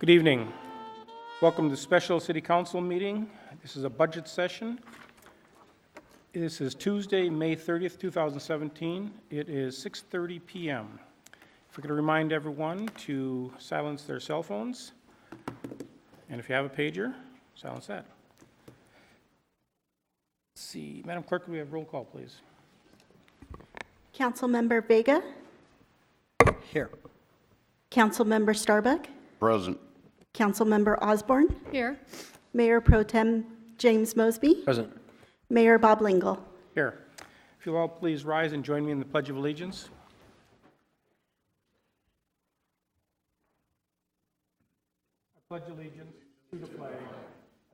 Good evening. Welcome to the special city council meeting. This is a budget session. This is Tuesday, May 30th, 2017. It is 6:30 p.m. If we could remind everyone to silence their cell phones, and if you have a pager, silence that. Let's see, Madam Clerk, could we have roll call, please? Councilmember Vega. Here. Councilmember Starbuck. Present. Councilmember Osborne. Here. Mayor Pro Tem James Mosby. Present. Mayor Bob Lingle. Here. If you'll all please rise and join me in the Pledge of Allegiance. I pledge allegiance to the flag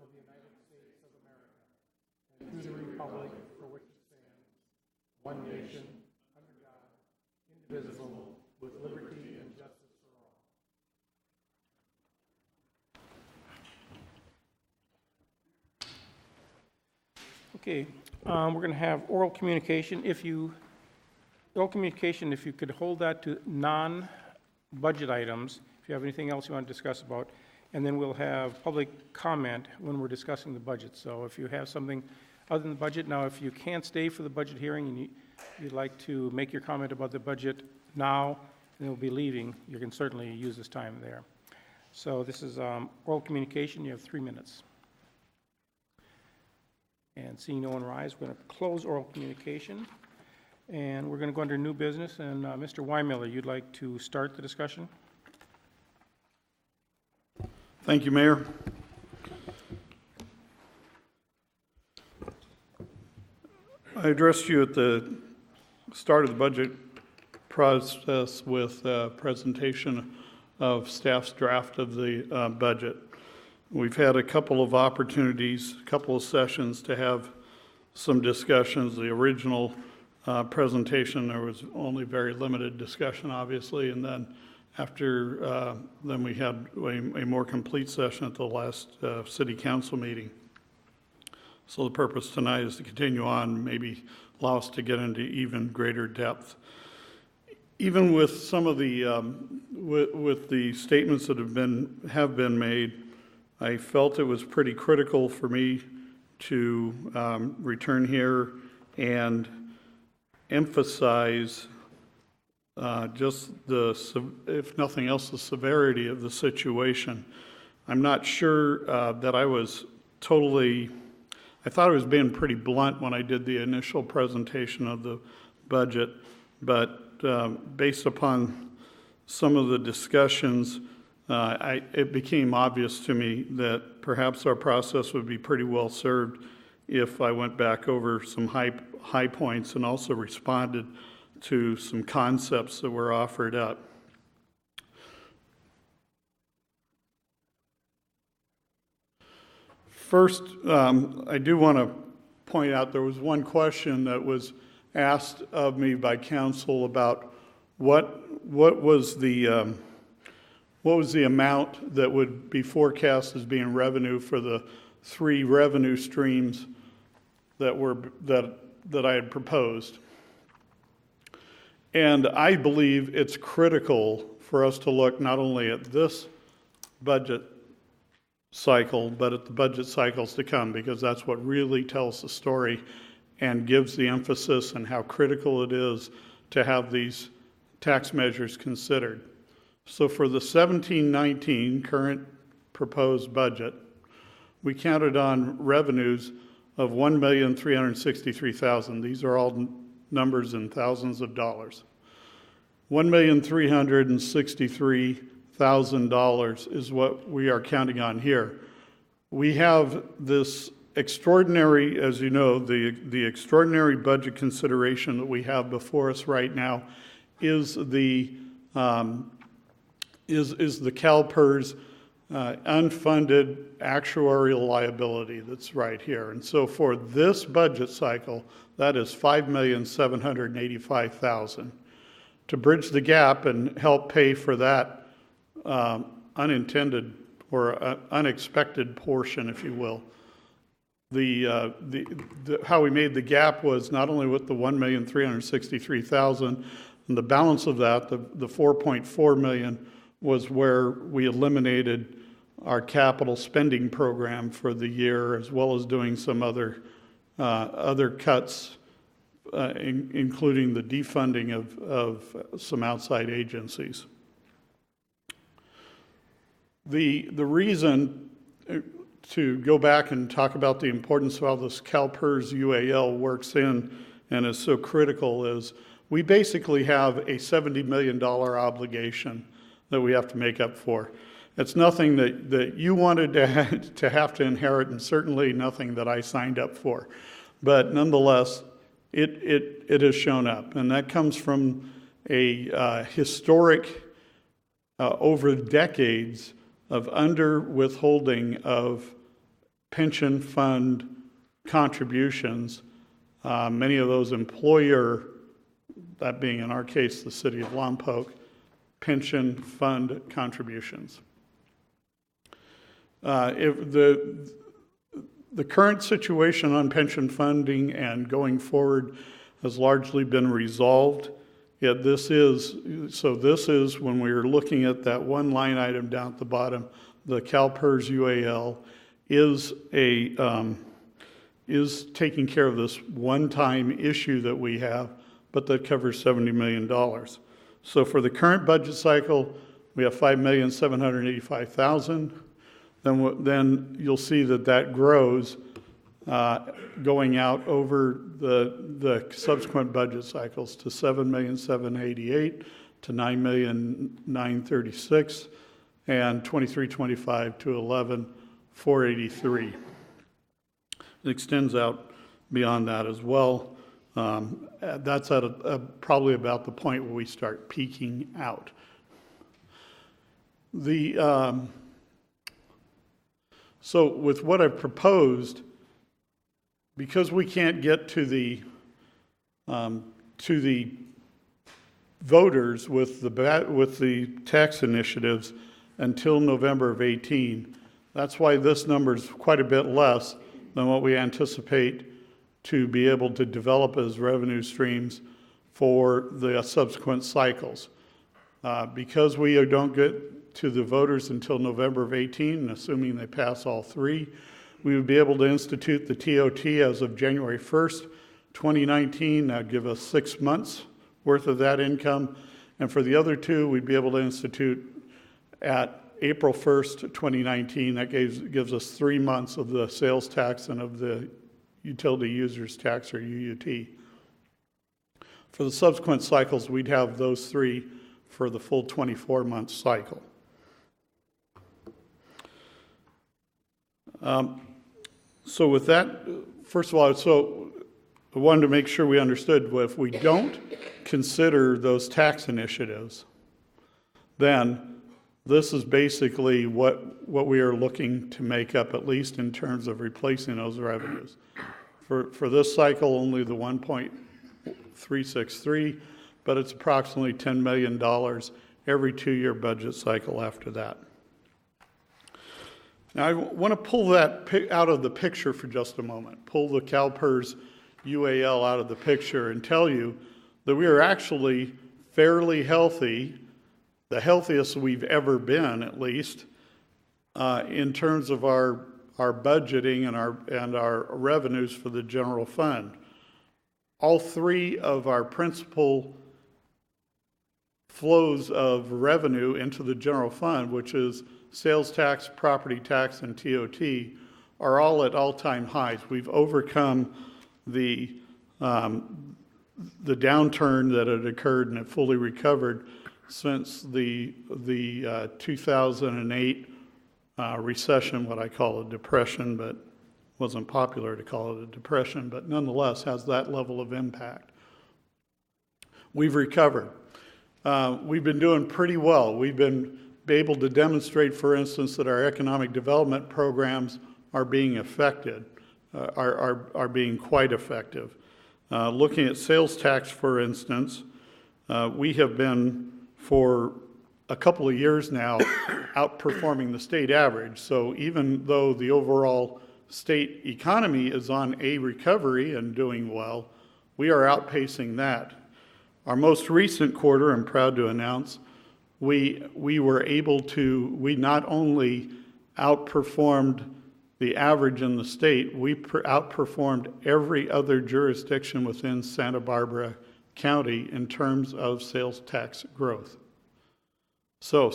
of the United States of America and to the republic for which it stands, one nation, under God, indivisible, with liberty and justice for all. Okay, we're going to have oral communication. If you could hold that to non-budget items, if you have anything else you want to discuss about, and then we'll have public comment when we're discussing the budget. So if you have something other than the budget, now if you can't stay for the budget hearing and you'd like to make your comment about the budget now, and we'll be leaving, you can certainly use this time there. So this is oral communication. You have 3 minutes. And seeing no one rise, we're going to close oral communication. And we're going to go under new business. And Mr. Weimiller, you'd like to start the discussion? Thank you, Mayor. I addressed you at the start of the budget process with a presentation of staff's draft of the budget. We've had a couple of opportunities, a couple of sessions to have some discussions. The original presentation, there was only very limited discussion, obviously, and then after, then we had a more complete session at the last city council meeting. So the purpose tonight is to continue on, maybe allow us to get into even greater depth. Even with some of the, with the statements that have been made, I felt it was pretty critical for me to return here and emphasize just if nothing else, the severity of the situation. I'm not sure that I was totally, I thought I was being pretty blunt when I did the initial presentation of the budget, but based upon some of the discussions, it became obvious to me that perhaps our process would be pretty well served if I went back over some high points and also responded to some concepts that were offered up. First, I do want to point out there was one question that was asked of me by council about what was the amount that would be forecast as being revenue for the 3 revenue streams that I had proposed. And I believe it's critical for us to look not only at this budget cycle, but at the budget cycles to come, because that's what really tells the story and gives the emphasis and how critical it is to have these tax measures considered. So for the 17-19 current proposed budget, we counted on revenues of $1,363,000. These are all numbers in thousands of dollars. $1,363,000 is what we are counting on here. We have this extraordinary, as you know, the extraordinary budget consideration that we have before us right now is the CalPERS unfunded actuarial liability that's right here. And so for this budget cycle, that is $5,785,000. To bridge the gap and help pay for that unintended or unexpected portion, if you will, how we made the gap was not only with the $1,363,000, and the balance of that, the $4.4 million, was where we eliminated our capital spending program for the year, as well as doing some other cuts, including the defunding of some outside agencies. The reason to go back and talk about the importance of how this CalPERS UAL works in and is so critical is we basically have a $70 million obligation that we have to make up for. It's nothing that you wanted to have to inherit, and certainly nothing that I signed up for. But nonetheless, it has shown up, and that comes from a historic, over decades of under withholding of pension fund contributions, many of those employer, that being in our case the city of Lompoc, pension fund contributions. If the current situation on pension funding and going forward has largely been resolved. Yet this is when we are looking at that one line item down at the bottom, the CalPERS UAL is taking care of this one-time issue that we have, but that covers $70 million. So for the current budget cycle, we have $5,785,000. Then you'll see that grows going out over the subsequent budget cycles to $7,788,000 to $9,936,000 and 23-25 to $11,483,000. It extends out beyond that as well. That's at probably about the point where we start peaking out. So with what I've proposed, because we can't get to the voters with the tax initiatives until November of 18, that's why this number is quite a bit less than what we anticipate to be able to develop as revenue streams for the subsequent cycles. Because we don't get to the voters until November of 18, and assuming they pass all three, we would be able to institute the TOT as of January 1st, 2019. That would give us 6 months worth of that income. And for the other two, we'd be able to institute at April 1st, 2019. That gives us 3 months of the sales tax and of the utility users tax, or UUT. For the subsequent cycles, we'd have those three for the full 24-month cycle. So with that, first of all, so I wanted to make sure we understood, if we don't consider those tax initiatives, then this is basically what we are looking to make up, at least in terms of replacing those revenues. For this cycle, only the 1.363, but it's approximately $10 million every 2-year budget cycle after that. Now, I want to pull that out of the picture for just a moment, pull the CalPERS UAL out of the picture and tell you that we are actually fairly healthy, the healthiest we've ever been, at least, in terms of our budgeting and our revenues for the general fund. All three of our principal flows of revenue into the general fund, which is sales tax, property tax, and TOT, are all at all-time highs. We've overcome the downturn that had occurred and have fully recovered since the 2008 recession, what I call a depression, but wasn't popular to call it a depression, but nonetheless has that level of impact. We've recovered. We've been doing pretty well. We've been able to demonstrate, for instance, that our economic development programs are being affected, are being quite effective. Looking at sales tax, for instance, we have been, for a couple of years now, outperforming the state average. So even though the overall state economy is on a recovery and doing well, we are outpacing that. Our most recent quarter, I'm proud to announce, we were able to, we not only outperformed the average in the state. We outperformed every other jurisdiction within Santa Barbara County in terms of sales tax growth. So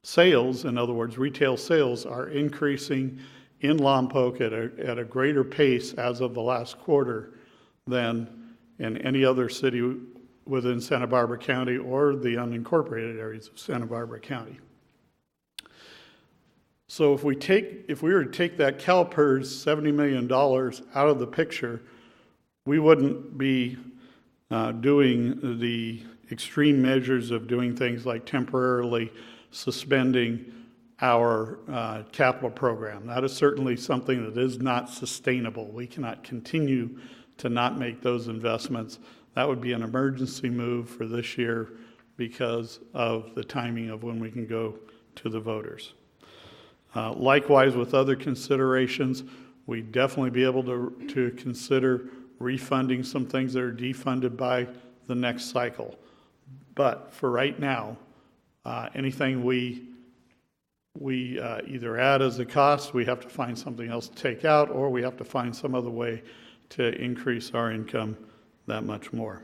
sales, in other words, retail sales, are increasing in Lompoc at a greater pace as of the last quarter than in any other city within Santa Barbara County or the unincorporated areas of Santa Barbara County. So if we were to take that CalPERS $70 million out of the picture, we wouldn't be doing the extreme measures of doing things like temporarily suspending our capital program. That is certainly something that is not sustainable. We cannot continue to not make those investments. That would be an emergency move for this year because of the timing of when we can go to the voters. Likewise, with other considerations, we'd definitely be able to consider refunding some things that are defunded by the next cycle. But for right now, anything we either add as a cost, we have to find something else to take out, or we have to find some other way to increase our income that much more.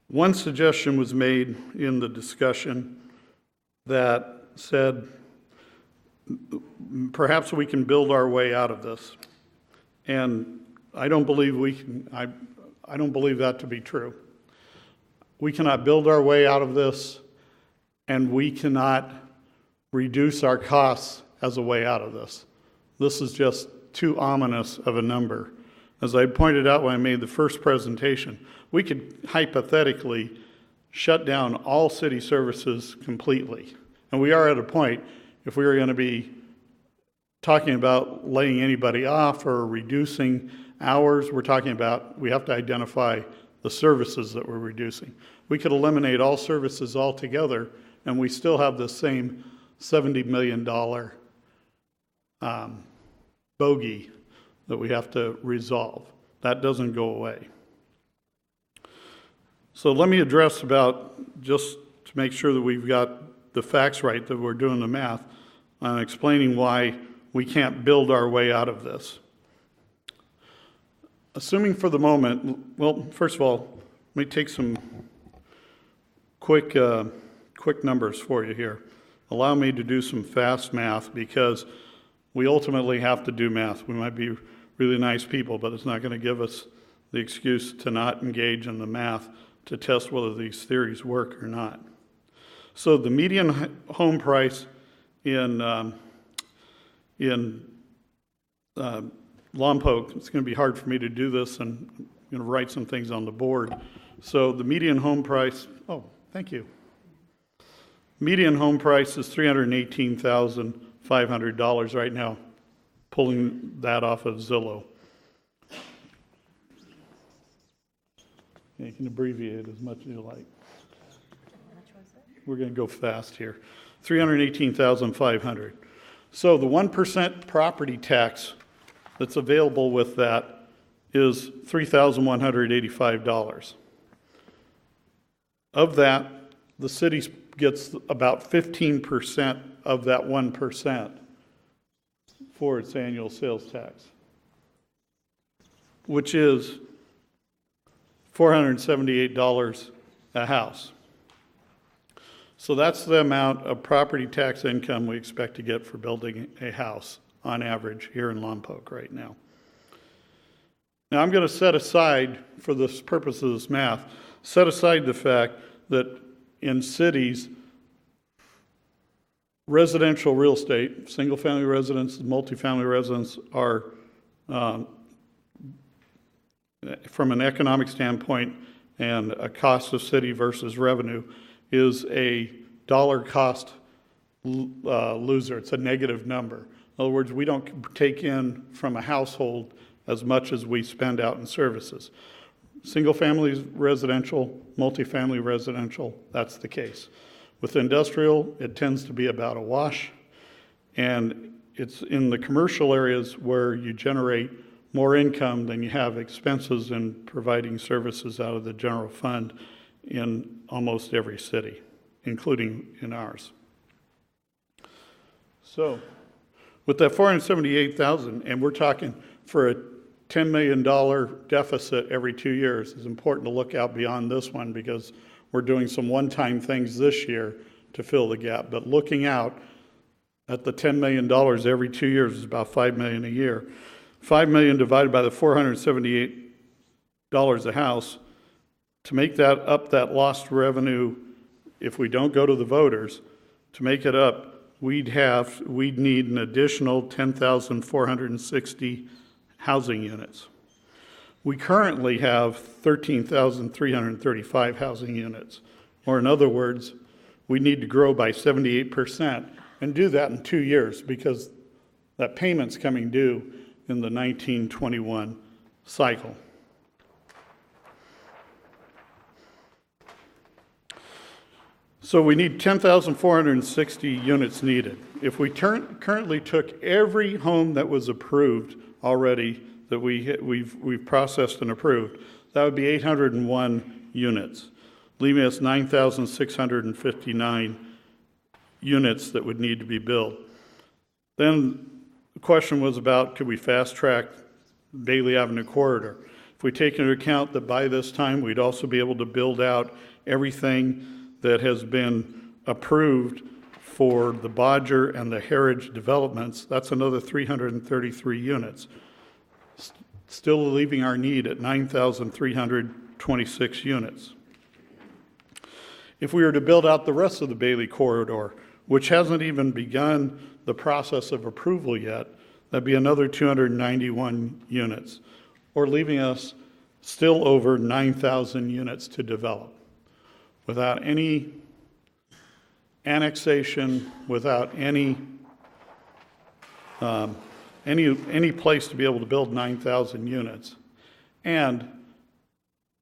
One suggestion was made in the discussion that said, perhaps we can build our way out of this. And I don't believe we can. I don't believe that to be true. We cannot build our way out of this, and we cannot reduce our costs as a way out of this. This is just too ominous of a number. As I pointed out when I made the first presentation, we could hypothetically shut down all city services completely. And we are at a point, if we are going to be talking about laying anybody off or reducing hours, we're talking about we have to identify the services that we're reducing. We could eliminate all services altogether, and we still have the same $70 million bogey that we have to resolve. That doesn't go away. So let me address about, just to make sure that we've got the facts right, that we're doing the math, on explaining why we can't build our way out of this. Assuming for the moment, well, first of all, let me take some quick numbers for you here. Allow me to do some fast math, because we ultimately have to do math. We might be really nice people, but it's not going to give us the excuse to not engage in the math to test whether these theories work or not. So the median home price in Lompoc, it's going to be hard for me to do this, and I'm going to write some things on the board. So the median home price, oh, thank you. Median home price is $318,500 right now, pulling that off of Zillow. You can abbreviate as much as you like. We're going to go fast here. $318,500. So the 1% property tax that's available with that is $3,185. Of that, the city gets about 15% of that 1% for its annual sales tax, which is $478 a house. So that's the amount of property tax income we expect to get for building a house on average here in Lompoc right now. Now I'm going to set aside, for the purpose of this math, set aside the fact that in cities, residential real estate, single-family residence, multifamily residence are, from an economic standpoint and a cost of city versus revenue, is a dollar cost loser. It's a negative number. In other words, we don't take in from a household as much as we spend out in services. Single-family residential, multifamily residential, that's the case. With industrial, it tends to be about a wash, and it's in the commercial areas where you generate more income than you have expenses in providing services out of the general fund in almost every city, including in ours. So with that 478,000, and we're talking for a $10 million deficit every 2 years, it's important to look out beyond this one because we're doing some one-time things this year to fill the gap. But looking out at the $10 million every 2 years is about $5 million a year. $5 million divided by the $478 a house, to make that up, that lost revenue, if we don't go to the voters, to make it up, we'd need an additional 10,460 housing units. We currently have 13,335 housing units, or in other words, we need to grow by 78% and do that in 2 years because that payment's coming due in the 1921 cycle. So we need 10,460 units needed. If we currently took every home that was approved already, that we've processed and approved, that would be 801 units, leaving us 9,659 units that would need to be built. Then the question was about, could we fast track Bailey Avenue corridor? If we take into account that by this time we'd also be able to build out everything that has been approved for the Bodger and the Heritage developments, that's another 333 units, still leaving our need at 9,326 units. If we were to build out the rest of the Bailey corridor, which hasn't even begun the process of approval yet, that'd be another 291 units, or leaving us still over 9,000 units to develop, without any annexation, without any place to be able to build 9,000 units. And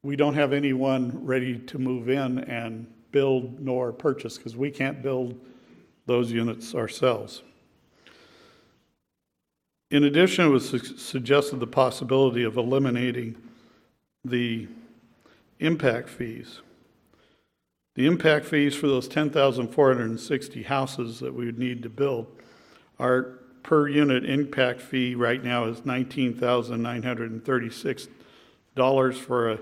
we don't have anyone ready to move in and build nor purchase because we can't build those units ourselves. In addition, it was suggested the possibility of eliminating the impact fees. The impact fees for those 10,460 houses that we would need to build, our per unit impact fee right now is $19,936 for a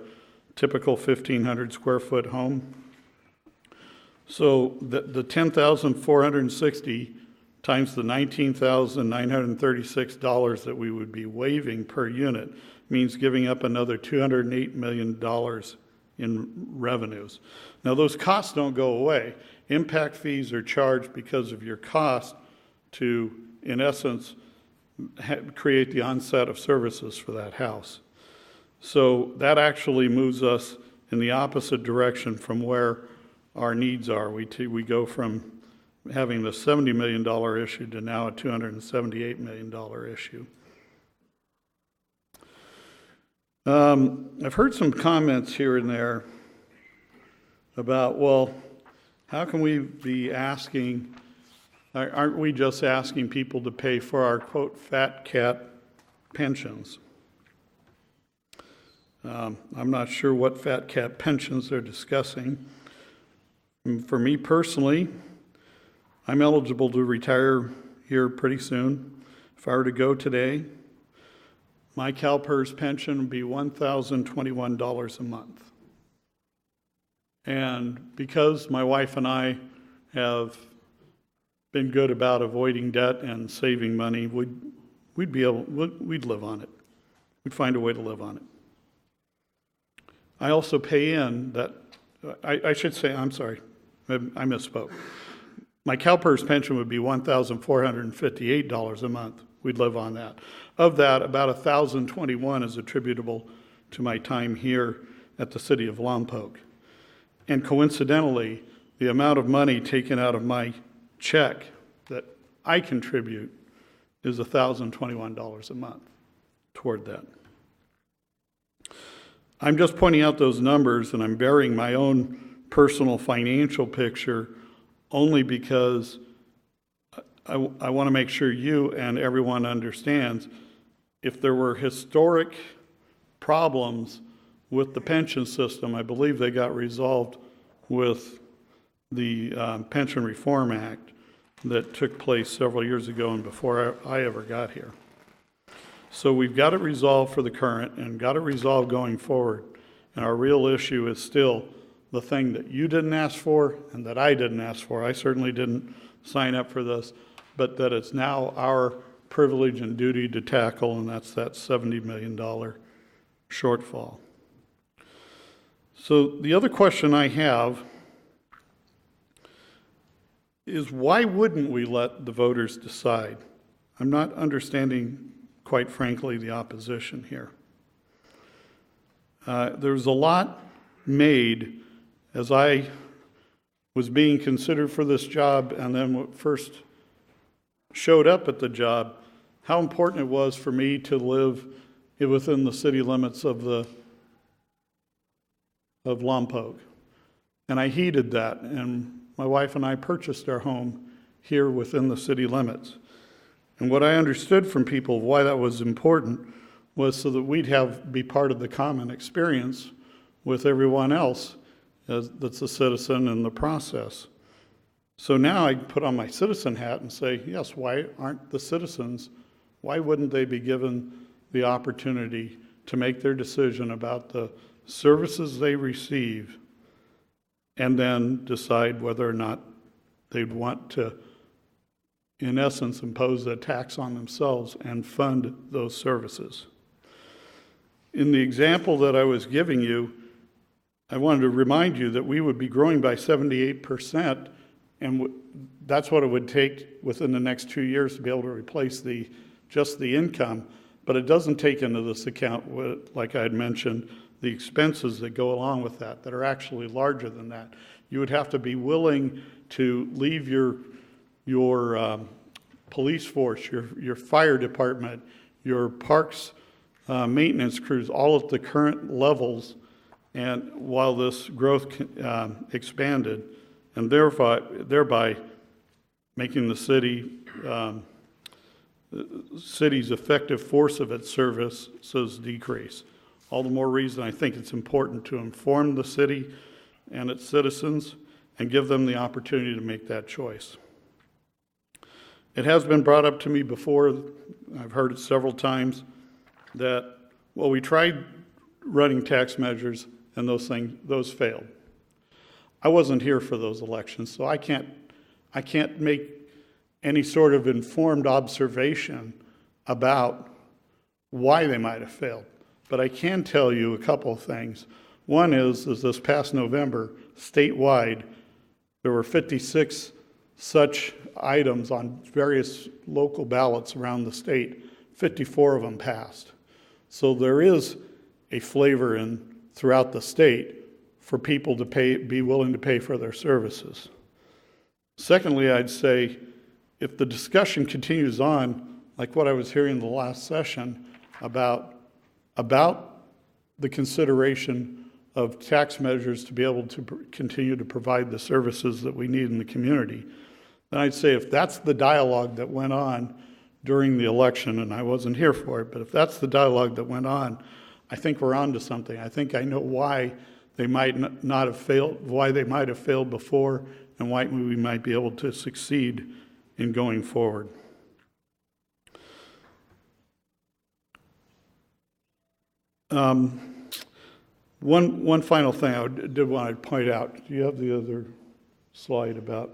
typical 1,500 square foot home. So the 10,460 times the $19,936 that we would be waiving per unit means giving up another $208 million in revenues. Now those costs don't go away. Impact fees are charged because of your cost to, in essence, create the onset of services for that house. So that actually moves us in the opposite direction from where our needs are. We go from having the $70 million issue to now a $278 million issue. I've heard some comments here and there about, well, how can we be asking, aren't we just asking people to pay for our, quote, fat cat pensions? I'm not sure what fat cat pensions they're discussing. For me personally, I'm eligible to retire here pretty soon. If I were to go today, my CalPERS pension would be $1,021 a month. And because my wife and I have been good about avoiding debt and saving money, we'd live on it. We'd find a way to live on it. I also pay in that, I should say, I'm sorry, I misspoke. My CalPERS pension would be $1,458 a month. We'd live on that. Of that, about $1,021 is attributable to my time here at the city of Lompoc. And coincidentally, the amount of money taken out of my check that I contribute is $1,021 a month toward that. I'm just pointing out those numbers, and I'm bearing my own personal financial picture only because I want to make sure you and everyone understands if there were historic problems with the pension system, I believe they got resolved with the Pension Reform Act. that took place several years ago and before I ever got here. So we've got it resolved for the current and got it resolved going forward. And our real issue is still the thing that you didn't ask for and that I didn't ask for. I certainly didn't sign up for this, but that it's now our privilege and duty to tackle, and that's that $70 million shortfall. So the other question I have is, why wouldn't we let the voters decide? I'm not understanding, quite frankly, the opposition here. There's a lot made as I was being considered for this job and then first showed up at the job, how important it was for me to live within the city limits of Lompoc. And I heeded that, and my wife and I purchased our home here within the city limits. And what I understood from people why that was important was so that we'd be part of the common experience with everyone else that's a citizen in the process. So now I put on my citizen hat and say, yes, why aren't the citizens, why wouldn't they be given the opportunity to make their decision about the services they receive and then decide whether or not they'd want to, in essence, impose a tax on themselves and fund those services. In the example that I was giving you, I wanted to remind you that we would be growing by 78%, and that's what it would take within the next 2 years to be able to replace just the income, but it doesn't take into this account, like I had mentioned, the expenses that go along with that are actually larger than that. You would have to be willing to leave your police force, your fire department, your parks maintenance crews, all at the current levels, and while this growth expanded, and thereby making the city's effective force of its services decrease. All the more reason I think it's important to inform the city and its citizens and give them the opportunity to make that choice. It has been brought up to me before, I've heard it several times, that, well, we tried running tax measures and those failed. I wasn't here for those elections, so I can't make any sort of informed observation about why they might have failed. But I can tell you a couple of things. One is this past November, statewide, there were 56 such items on various local ballots around the state. 54 of them passed. So there is a flavor throughout the state for people to be willing to pay for their services. Secondly, I'd say if the discussion continues on, like what I was hearing in the last session about the consideration of tax measures to be able to continue to provide the services that we need in the community, then I'd say if that's the dialogue that went on during the election, and I wasn't here for it, but if that's the dialogue that went on, I think we're on to something. I think I know why they might not have failed, why they might have failed before, and why we might be able to succeed in going forward. One final thing I did want to point out. Do you have the other slide about?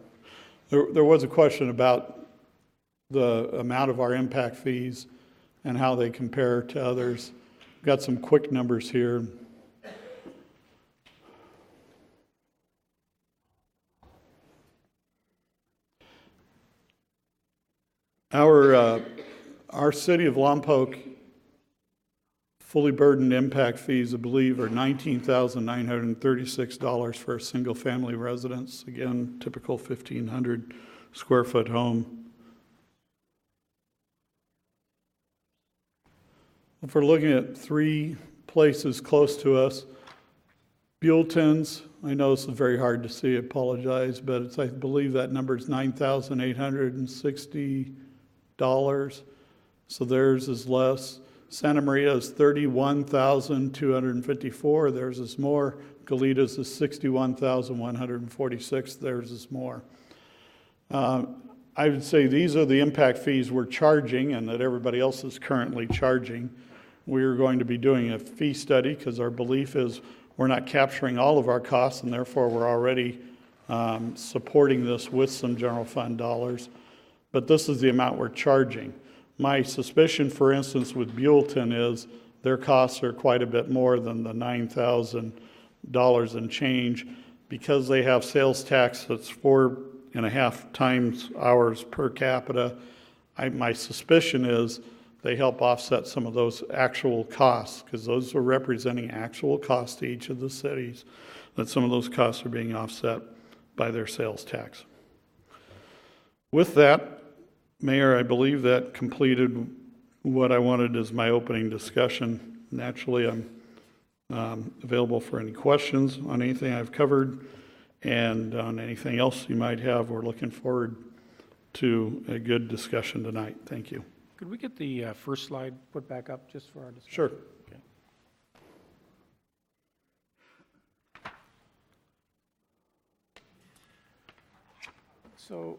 There was a question about the amount of our impact fees and how they compare to others. Got some quick numbers here. Our city of Lompoc fully burdened impact fees, I believe, are $19,936 for a single family residence. Again, typical 1,500 square foot home. If we're looking at 3 places close to us, Buellton's, I know this is very hard to see, I apologize, but I believe that number is $9,860. So theirs is less. Santa Maria is $31,254. Theirs is more. Goleta's is $61,146. Theirs is more. I I would say these are the impact fees we're charging and that everybody else is currently charging. We're going to be doing a fee study because our belief is we're not capturing all of our costs, and therefore we're already supporting this with some general fund dollars. But this is the amount we're charging. My suspicion, for instance, with Buellton is their costs are quite a bit more than the $9,000 and change because they have sales tax that's 4.5 times ours per capita. My suspicion is they help offset some of those actual costs because those are representing actual costs to each of the cities, that some of those costs are being offset by their sales tax. With that, Mayor, I believe that completed what I wanted as my opening discussion. Naturally, I'm available for any questions on anything I've covered and on anything else you might have. We're looking forward to a good discussion tonight. Thank you. Could we get the first slide put back up just for our discussion? Sure. Okay. So,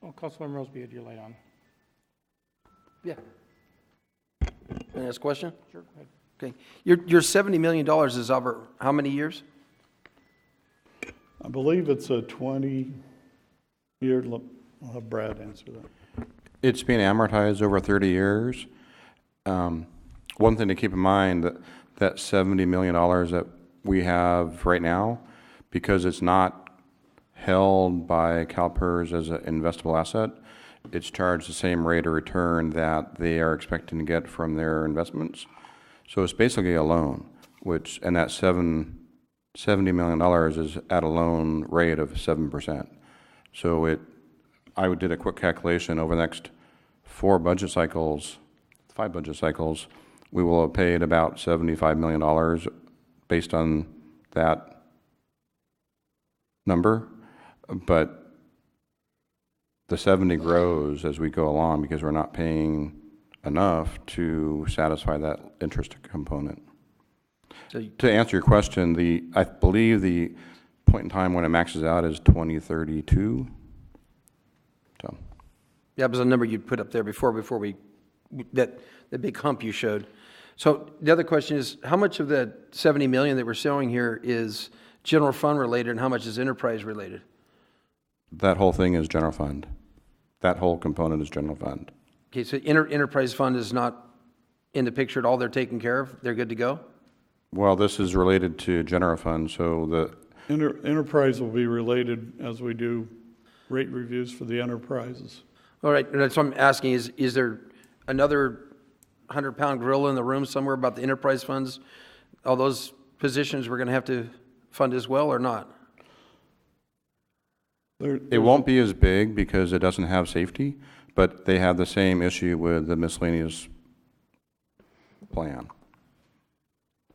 Councilmember Mosby, had your light on? Yeah. Can I ask a question? Sure, go ahead. Okay. Your $70 million is over how many years? I believe it's a 20-year, I'll have Brad answer that. It's being amortized over 30 years. One thing to keep in mind, that $70 million that we have right now, because it's not held by CalPERS as an investable asset, it's charged the same rate of return that they are expecting to get from their investments. So it's basically a loan, and that $70 million is at a loan rate of 7%. So I did a quick calculation over the next 5 budget cycles, we will have paid about $75 million based on that number. But the 70 grows as we go along because we're not paying enough to satisfy that interest component. So To answer your question, I believe the point in time when it maxes out is 2032. So. that was a number you put up there before that the big hump you showed. So the other question is, how much of the 70 million that we're showing here is general fund related and how much is enterprise related? That whole thing is general fund. That whole component is general fund. Okay, so enterprise fund is not in the picture at all. They're taken care of. They're good to go. Well, this is related to general fund, so Enterprise will be related as we do rate reviews for the enterprises. All right, and that's what I'm asking is there another 100-pound gorilla in the room somewhere about the enterprise funds? All those positions we're going to have to fund as well or not? it won't be as big because it doesn't have safety, but they have the same issue with the miscellaneous plan.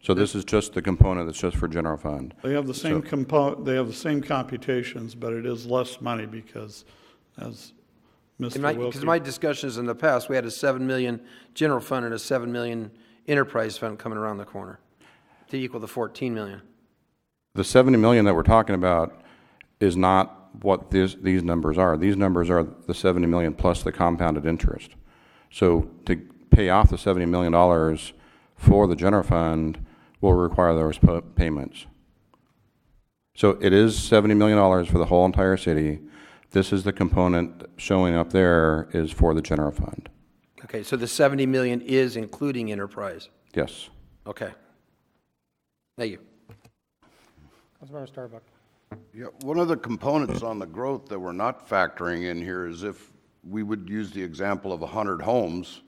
So this is just the component that's just for general fund. They have the same they have the same computations, but it is less money because, as Mr. Wilkie. Because my discussions in the past, we had a 7 million general fund and a 7 million enterprise fund coming around the corner to equal the 14 million. The 70 million that we're talking about is not what these numbers are. These numbers are the 70 million plus the compounded interest. So to pay off the $70 million for the general fund will require those payments. So it is $70 million for the whole entire city. This is the component showing up there is for the general fund. Okay, so the 70 million is including enterprise. Yes. Okay. Thank you. Councilmember Starbuck. Yeah, one of the components on the growth that we're not factoring in here is if we would use the example of 100 homes,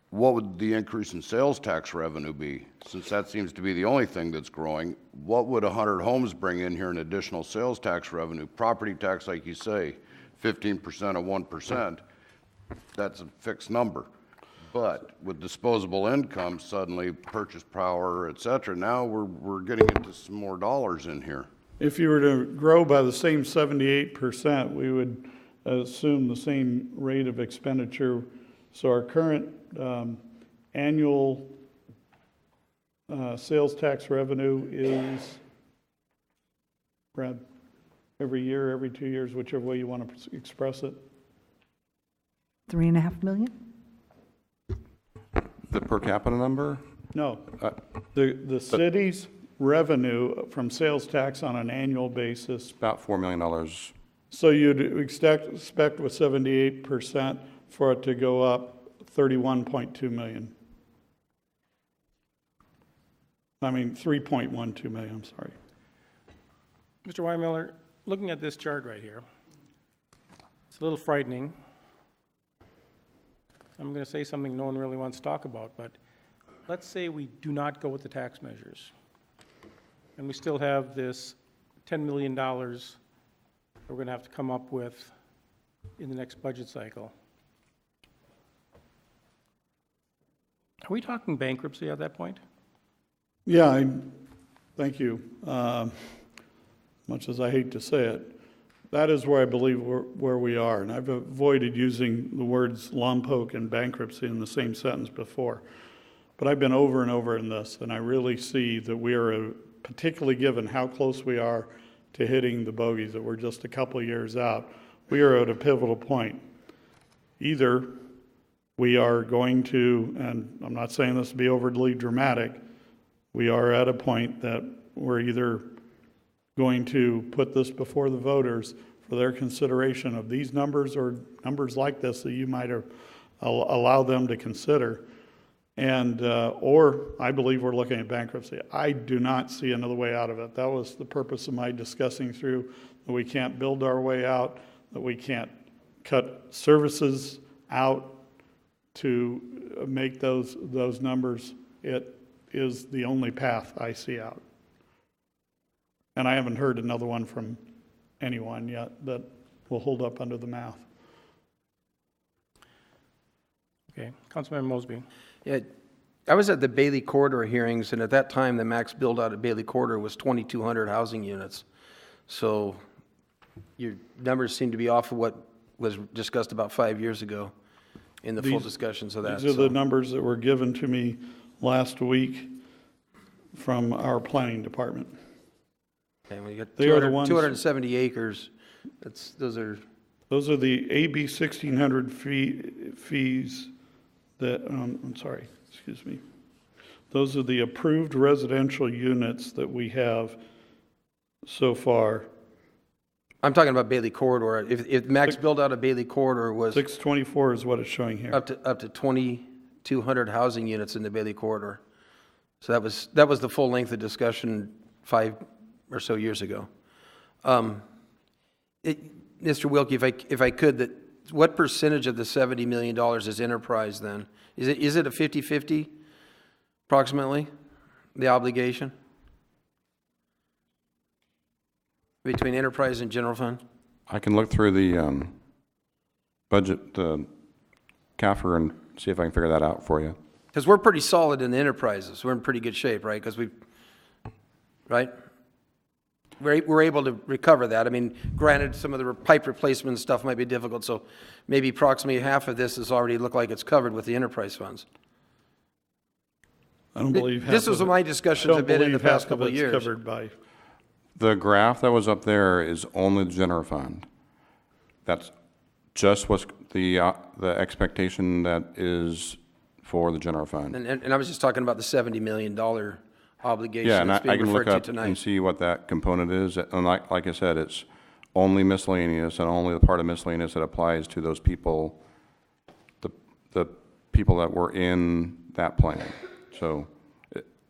what would the increase in sales tax revenue be? Since that seems to be the only thing that's growing, what would 100 homes bring in here in additional sales tax revenue? Property tax, like you say, 15% of 1%, that's a fixed number. But with disposable income, suddenly purchase power, et cetera, now we're getting into some more dollars in here. If you were to grow by the same 78%, we would assume the same rate of expenditure. So our current annual sales tax revenue is, Brad, every year, every 2 years, whichever way you want to express it. 3.5 million? The per capita number? No. The city's revenue from sales tax on an annual basis, About $4 million. so you'd expect with 78% for it to go up 31.2 million. I mean, 3.12 million, I'm sorry. Mr. Weimiller, looking at this chart right here, it's a little frightening. I'm going to say something no one really wants to talk about, but let's say we do not go with the tax measures, and we still have this $10 million that we're going to have to come up with in the next budget cycle. Are we talking bankruptcy at that point? Yeah, thank you. Much as I hate to say it, that is where I believe where we are. And I've avoided using the words Lompoc and bankruptcy in the same sentence before. But I've been over and over in this, and I really see that we are, particularly given how close we are to hitting the bogeys, that we're just a couple of years out, we are at a pivotal point. Either we are going to, and I'm not saying this to be overly dramatic, we are at a point that we're either going to put this before the voters for their consideration of these numbers or numbers like this that you might allow them to consider. And, or I believe we're looking at bankruptcy. I do not see another way out of it. That was the purpose of my discussing through that we can't build our way out, that we can't cut services out to make those numbers. It is the only path I see out. And I haven't heard another one from anyone yet that will hold up under the math. Okay, Councilmember Mosby. Yeah, I was at the Bailey Corridor hearings, and at that time, the max build-out at Bailey Corridor was 2,200 housing units. So your numbers seem to be off of what was discussed about 5 years ago in the full discussions of that. These are the numbers that were given to me last week from our planning department. Okay, well, you got They are the ones- 270 acres. Those are the AB 1600 fees that, I'm sorry, excuse me. Those are the approved residential units that we have so far. I'm talking about Bailey Corridor. If max build out of Bailey Corridor was 624 is what it's showing here. up to 2,200 housing units in the Bailey Corridor. So that was the full length of discussion 5 or so years ago. Mr. Wilkie, if I could, what percentage of the $70 million is enterprise then? Is it a 50-50 approximately, the obligation between enterprise and general fund? I can look through the budget, the CAFR, and see if I can figure that out for you. Because we're pretty solid in the enterprises. We're in pretty good shape, right? Because we're able to recover that. I mean, granted, some of the pipe replacement stuff might be difficult, so maybe approximately half of this has already looked like it's covered with the enterprise funds. I don't believe This was my discussions have been in the past couple of years. Covered by. The graph that was up there is only the general fund. That's just what's the expectation that is for the general fund. And I was just talking about the $70 million obligation Yeah, and that's I being can look referred to up and tonight. see what that component is. And like I said, it's only miscellaneous and only the part of miscellaneous that applies to those people, the people that were in that plan. So,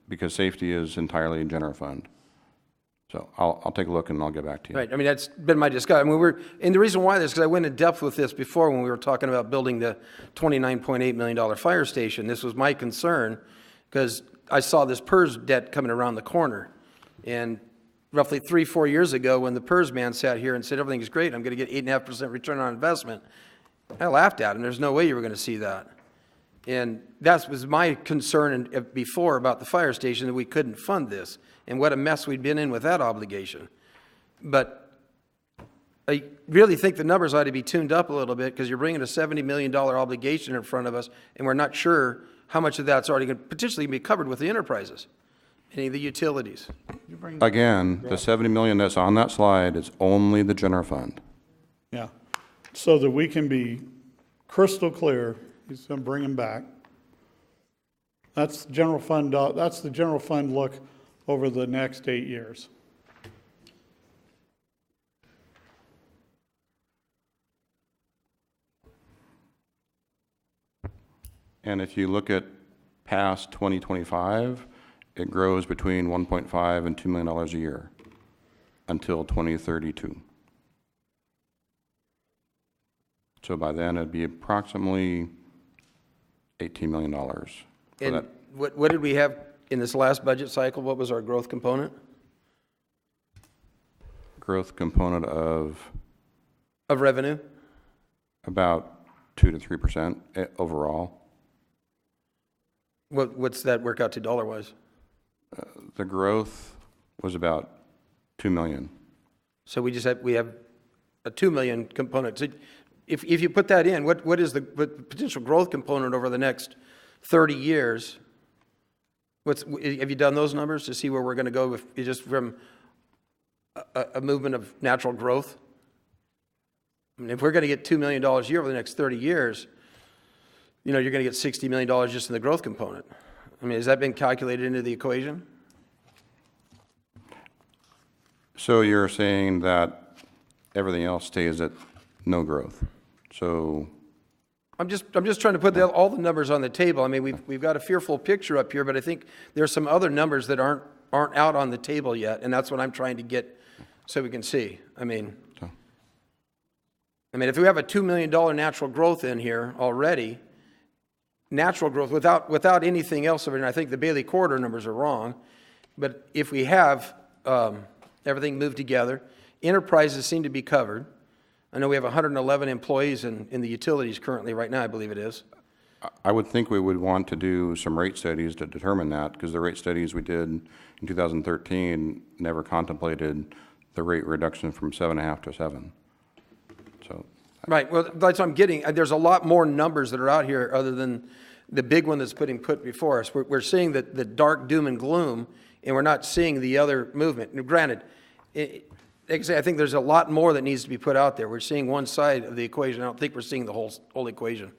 because safety is entirely in general fund. So I'll take a look and I'll get back to you. Right, I mean, that's been my discussion. I mean, and the reason why this is because I went in depth with this before when we were talking about building the $29.8 million fire station. This was my concern because I saw this PERS debt coming around the corner. And roughly 3-4 years ago, when the PERS man sat here and said, everything is great, I'm going to get 8.5% return on investment, I laughed at him. There's no way you were going to see that. And that was my concern before about the fire station, that we couldn't fund this, and what a mess we'd been in with that obligation. But I really think the numbers ought to be tuned up a little bit, because you're bringing a $70 million obligation in front of us, and we're not sure how much of that's already going to potentially be covered with the enterprises, any of the utilities. Again, the 70 million that's on that slide is only the general fund. Yeah, so that we can be crystal clear. He's going to bring them back. That's general fund, that's the general fund look over the next 8 years. And if you look at past 2025, it grows between 1.5 and $2 million a year until 2032. So by then, it'd be approximately $18 million for And that. what did we have in this last budget cycle? What was our growth component? Growth component of Of revenue? about 2 to 3% overall. What's that work out to dollar-wise? The growth was about 2 million. So we have a 2 million component. So if you put that in, what is the potential growth component over the next 30 years? Have you done those numbers to see where we're going to go if just from a movement of natural growth? I mean, if we're going to get $2 million a year over the next 30 years, you're going to get $60 million just in the growth component. I mean, has that been calculated into the equation? So you're saying that everything else stays at no growth. So I'm just trying to put all the numbers on the table. I mean, we've got a fearful picture up here, but I think there's some other numbers that aren't out on the table yet, and that's what I'm trying to get so we can see. I mean, if we have a $2 million natural growth in here already, natural growth without anything else of it, and I think the Bailey corridor numbers are wrong, but if we have everything moved together, enterprises seem to be covered. I know we have 111 employees in the utilities currently right now, I believe it is. I would think we would want to do some rate studies to determine that, because the rate studies we did in 2013 never contemplated the rate reduction from 7.5 to 7. So Right, well, that's what I'm getting. There's a lot more numbers that are out here other than the big one that's put before us. We're seeing the dark doom and gloom, and we're not seeing the other movement. Now, granted, like I say, I think there's a lot more that needs to be put out there. We're seeing one side of the equation. I don't think we're seeing the whole equation.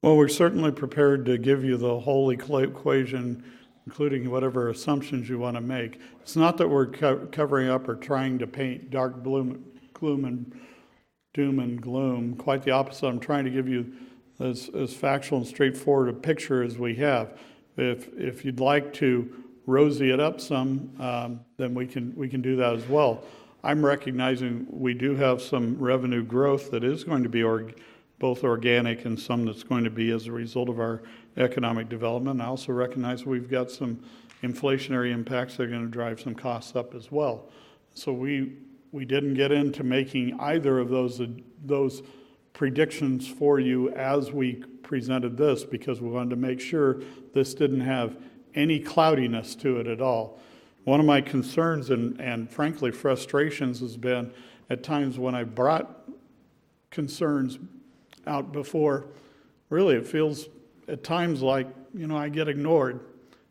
Well, we're certainly prepared to give you the whole equation, including whatever assumptions you want to make. It's not that we're covering up or trying to paint dark gloom and doom and gloom. Quite the opposite. I'm trying to give you as factual and straightforward a picture as we have. If you'd like to rosy it up some, then we can do that as well. I'm recognizing we do have some revenue growth that is going to be both organic and some that's going to be as a result of our economic development. I also recognize we've got some inflationary impacts that are going to drive some costs up as well. So we didn't get into making either of those predictions for you as we presented this, because we wanted to make sure this didn't have any cloudiness to it at all. One of my concerns and frankly frustrations has been at times when I brought concerns out before, really it feels at times like, I get ignored.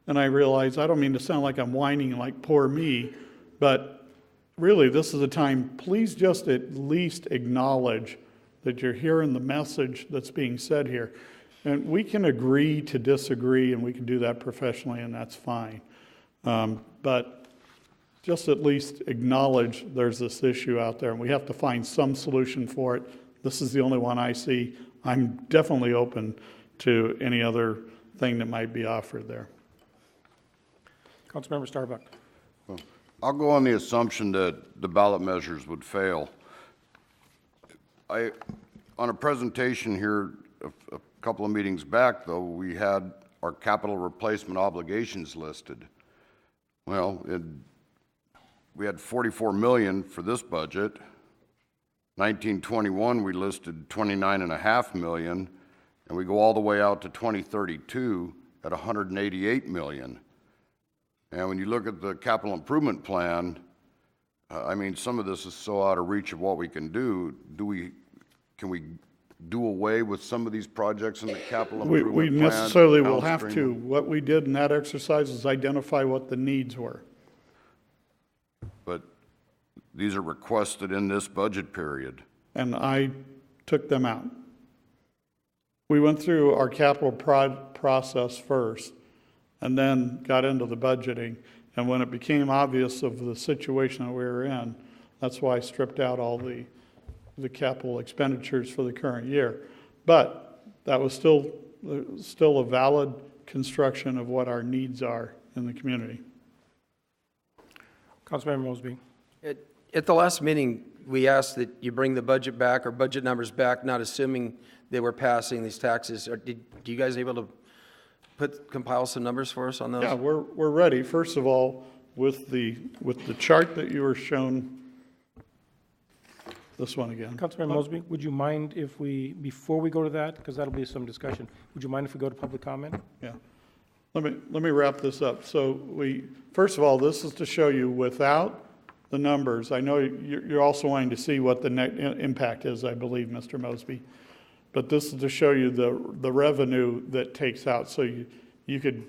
And I realize, I don't mean to sound like I'm whining like poor me, but really this is a time, please just at least acknowledge that you're hearing the message that's being said here. And we can agree to disagree, and we can do that professionally, and that's fine. But just at least acknowledge there's this issue out there, and we have to find some solution for it. This is the only one I see. I'm definitely open to any other thing that might be offered there. Councilmember Starbuck. I'll go on the assumption that the ballot measures would fail. On a presentation here a couple of meetings back, though, we had our capital replacement obligations listed. Well, we had 44 million for this budget. 1921, we listed 29.5 million, and we go all the way out to 2032 at 188 million. And when you look at the capital improvement plan, some of this is so out of reach of what we can do. Can we do away with some of these projects in the capital improvement We plan? necessarily will have downstream? to. What we did in that exercise is identify what the needs were. But these are requested in this budget period. And I took them out. We went through our capital process first and then got into the budgeting. And when it became obvious of the situation that we were in, that's why I stripped out all the capital expenditures for the current year. But that was still a valid construction of what our needs are in the community. Councilmember Mosby. At the last meeting, we asked that you bring the budget back or budget numbers back, not assuming they were passing these taxes. Do you guys able to compile some numbers for us on those? Yeah, we're ready. First of all, with the chart that you were shown, this one again. Councilmember Mosby, would you mind if we, before we go to that, because that'll be some discussion, would you mind if we go to public comment? Yeah. Let me wrap this up. So first of all, this is to show you without the numbers. I know you're also wanting to see what the net impact is, I believe, Mr. Mosby. But this is to show you the revenue that takes out. So you could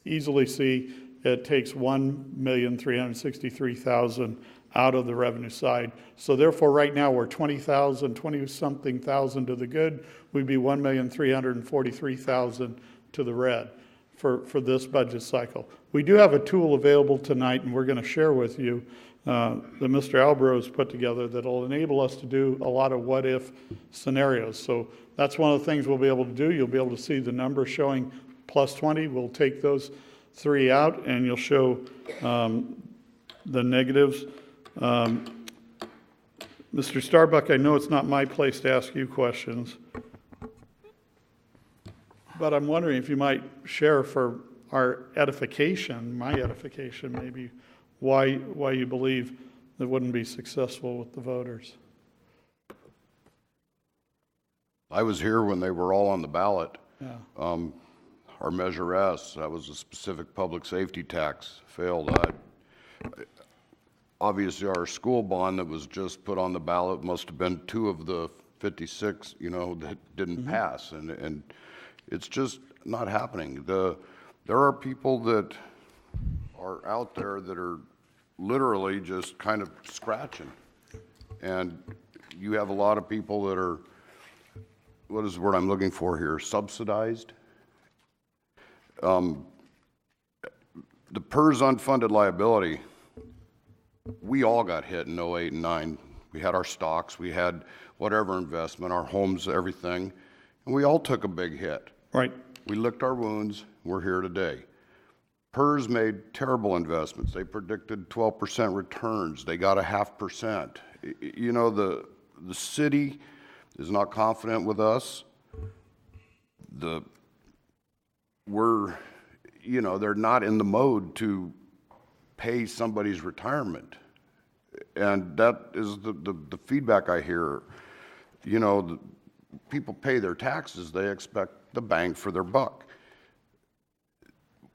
easily see it takes 1,363,000 out of the revenue side. So therefore, right now, we're 20-something thousand to the good. We'd be 1,343,000 to the red for this budget cycle. We do have a tool available tonight, and we're going to share with you that Mr. Albrose put together that'll enable us to do a lot of what-if scenarios. So that's one of the things we'll be able to do. You'll be able to see the number showing plus 20. We'll take those three out, and you'll show the negatives. Mr. Starbuck, I know it's not my place to ask you questions, but I'm wondering if you might share for our edification, my edification maybe, why you believe that wouldn't be successful with the voters. I was here when they were all on the ballot. Yeah. Our Measure S, that was a specific public safety tax, failed. Obviously, our school bond that was just put on the ballot must have been 2 of the 56, that didn't pass, and it's just not happening. There are people that are out there that are literally just kind of scratching, and you have a lot of people that are, what is the word I'm looking for here, subsidized. The PERS unfunded liability, we all got hit in 08 and 09. We had our stocks, we had whatever investment, our homes, everything, and we all took a big hit. Right. We licked our wounds, we're here today. PERS made terrible investments. They predicted 12% returns. They got a 0.5%. The city is not confident with us. They're not in the mode to pay somebody's retirement. And that is the feedback I hear. People pay their taxes, they expect the bang for their buck.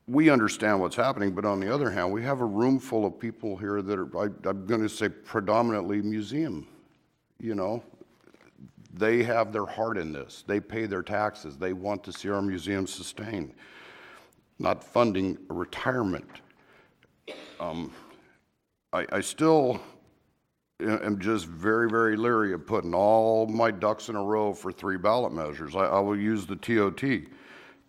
We understand what's happening, but on the other hand, we have a room full of people here that are, I'm going to say, predominantly museum. They have their heart in this. They pay their taxes. They want to see our museum sustained, not funding a retirement. I still am just very, very leery of putting all my ducks in a row for 3 ballot measures. I will use the TOT.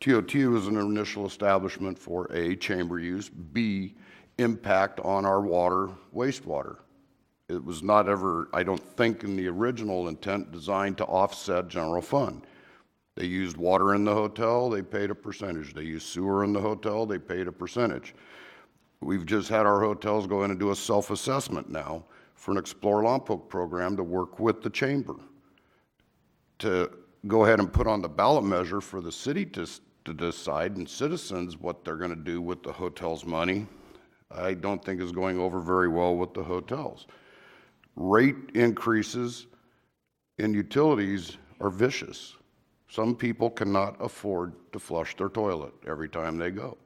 TOT was an initial establishment for A, chamber use, B, impact on our water, wastewater. It was not ever, I don't think, in the original intent designed to offset general fund. They used water in the hotel, they paid a percentage. They used sewer in the hotel, they paid a percentage. We've just had our hotels go in and do a self-assessment now for an Explore Lompoc program to work with the chamber to go ahead and put on the ballot measure for the city to decide and citizens what they're going to do with the hotel's money. I don't think is going over very well with the hotels. Rate increases in utilities are vicious. Some people cannot afford to flush their toilet every time they go.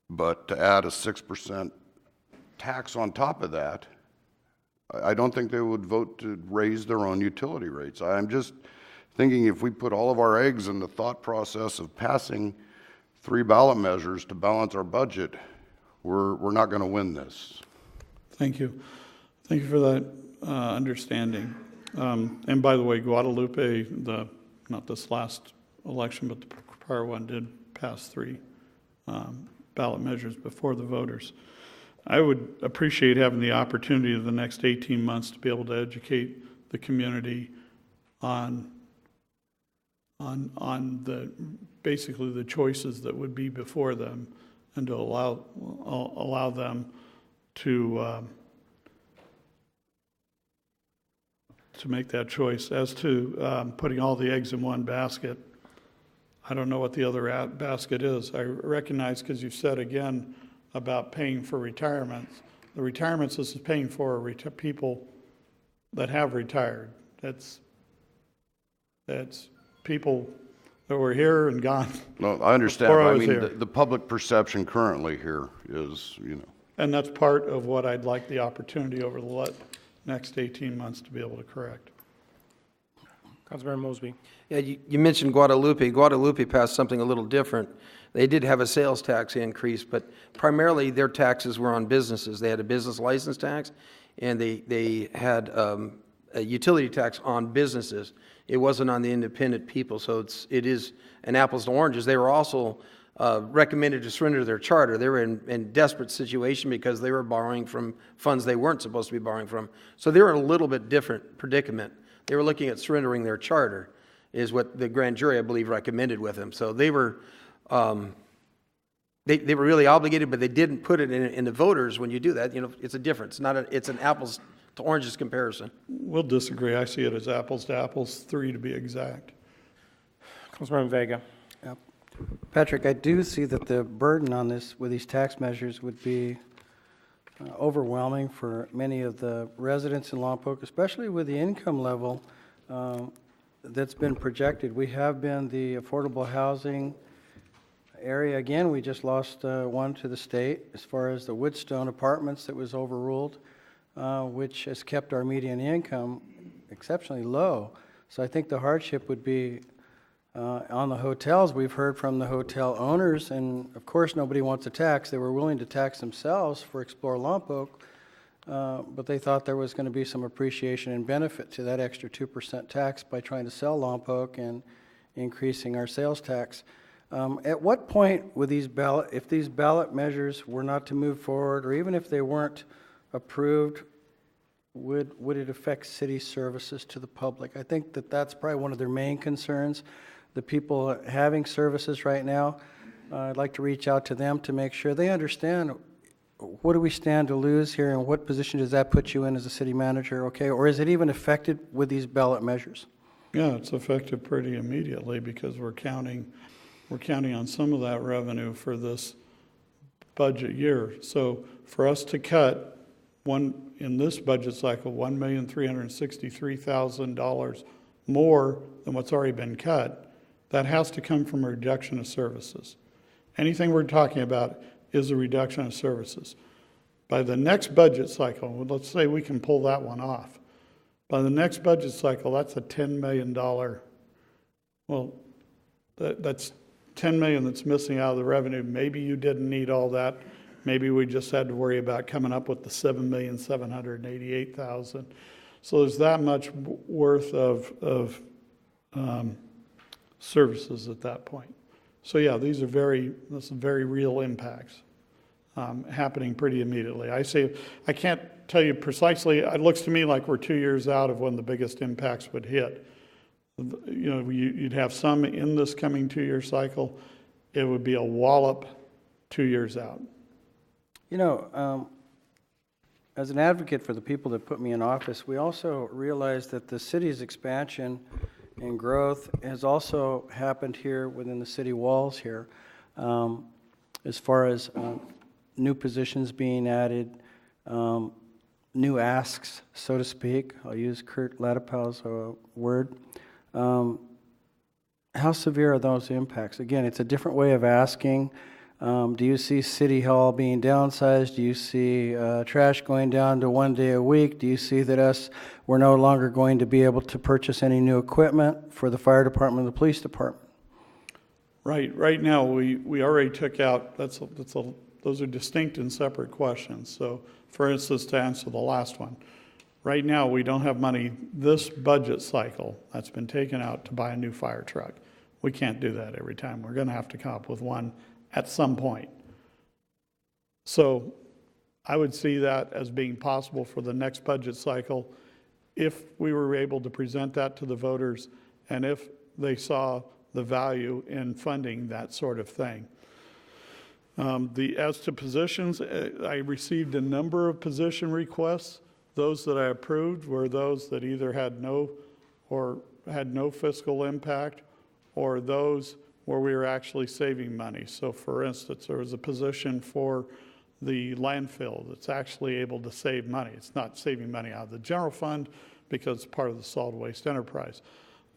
But to add a 6% tax on top of that, I don't think they would vote to raise their own utility rates. I'm just thinking if we put all of our eggs in the thought process of passing 3 ballot measures to balance our budget, we're not going to win this. Thank you. Thank you for that understanding. And by the way, Guadalupe, the not this last election, but the prior one did pass 3 ballot measures before the voters. I would appreciate having the opportunity of the next 18 months to be able to educate the community on basically the choices that would be before them, and to allow them to make that choice. As to putting all the eggs in one basket, I don't know what the other basket is. I recognize, because you've said again about paying for retirements. The retirements this is paying for are people that have retired. That's people that were here and gone. No, I understand. Before I I was mean, here. the public perception currently here is, And that's part of what I'd like the opportunity over the next 18 months to be able to correct. Councilmember Mosby. Yeah, you mentioned Guadalupe. Guadalupe passed something a little different. They did have a sales tax increase, but primarily their taxes were on businesses. They had a business license tax, and they had a utility tax on businesses. It wasn't on the independent people, so it is an apples to oranges. They were also recommended to surrender their charter. They were in desperate situation because they were borrowing from funds they weren't supposed to be borrowing from. So they were in a little bit different predicament. They were looking at surrendering their charter, is what the grand jury, I believe, recommended with them. So they were they were really obligated, but they didn't put it in the voters. When you do that, it's a difference. It's an apples to oranges comparison. We'll disagree. I see it as apples to apples, 3 to be exact. Councilmember Vega. Yep. Patrick, I do see that the burden on this, with these tax measures, would be overwhelming for many of the residents in Lompoc, especially with the income level that's been projected. We have been the affordable housing area. Again, we just lost one to the state as far as the Woodstone Apartments that was overruled, which has kept our median income exceptionally low. So I think the hardship would be on the hotels. We've heard from the hotel owners, and of course nobody wants a tax. They were willing to tax themselves for Explore Lompoc, but they thought there was going to be some appreciation and benefit to that extra 2% tax by trying to sell Lompoc and increasing our sales tax. At what point would if these ballot measures were not to move forward, or even if they weren't approved, would it affect city services to the public? I think that's probably one of their main concerns. The people having services right now, I'd like to reach out to them to make sure they understand, what do we stand to lose here, and what position does that put you in as a city manager, okay? Or is it even affected with these ballot measures? Yeah, it's effective pretty immediately, because we're counting on some of that revenue for this budget year. So for us to cut in this budget cycle, $1,363,000 more than what's already been cut, that has to come from a reduction of services. Anything we're talking about is a reduction of services. By the next budget cycle, let's say we can pull that one off. By the next budget cycle, that's a $10 million, that's $10 million that's missing out of the revenue. Maybe you didn't need all that. Maybe we just had to worry about coming up with the $7,788,000. So there's that much worth of services at that point. So yeah, these are very real impacts happening pretty immediately. I can't tell you precisely. It looks to me like we're 2 years out of when the biggest impacts would hit. You'd have some in this coming 2-year cycle. It would be a wallop 2 years out. As an advocate for the people that put me in office, we also realize that the city's expansion and growth has also happened here within the city walls here, as far as new positions being added, new asks, so to speak. I'll use Kurt Latipau's word. How severe are those impacts? Again, it's a different way of asking. Do you see City Hall being downsized? Do you see trash going down to 1 day a week? Do you see that we're no longer going to be able to purchase any new equipment for the fire department and the police department? Right now, we already took out, those are distinct and separate questions. So, for instance, to answer the last one, Right now, we don't have money this budget cycle that's been taken out to buy a new fire truck. We can't do that every time. We're going to have to come up with one at some point. So I would see that as being possible for the next budget cycle if we were able to present that to the voters and if they saw the value in funding that sort of thing. As to positions, I received a number of position requests. Those that I approved were those that either had no fiscal impact or those where we were actually saving money. So for instance, there was a position for the landfill that's actually able to save money. It's not saving money out of the general fund because it's part of the solid waste enterprise.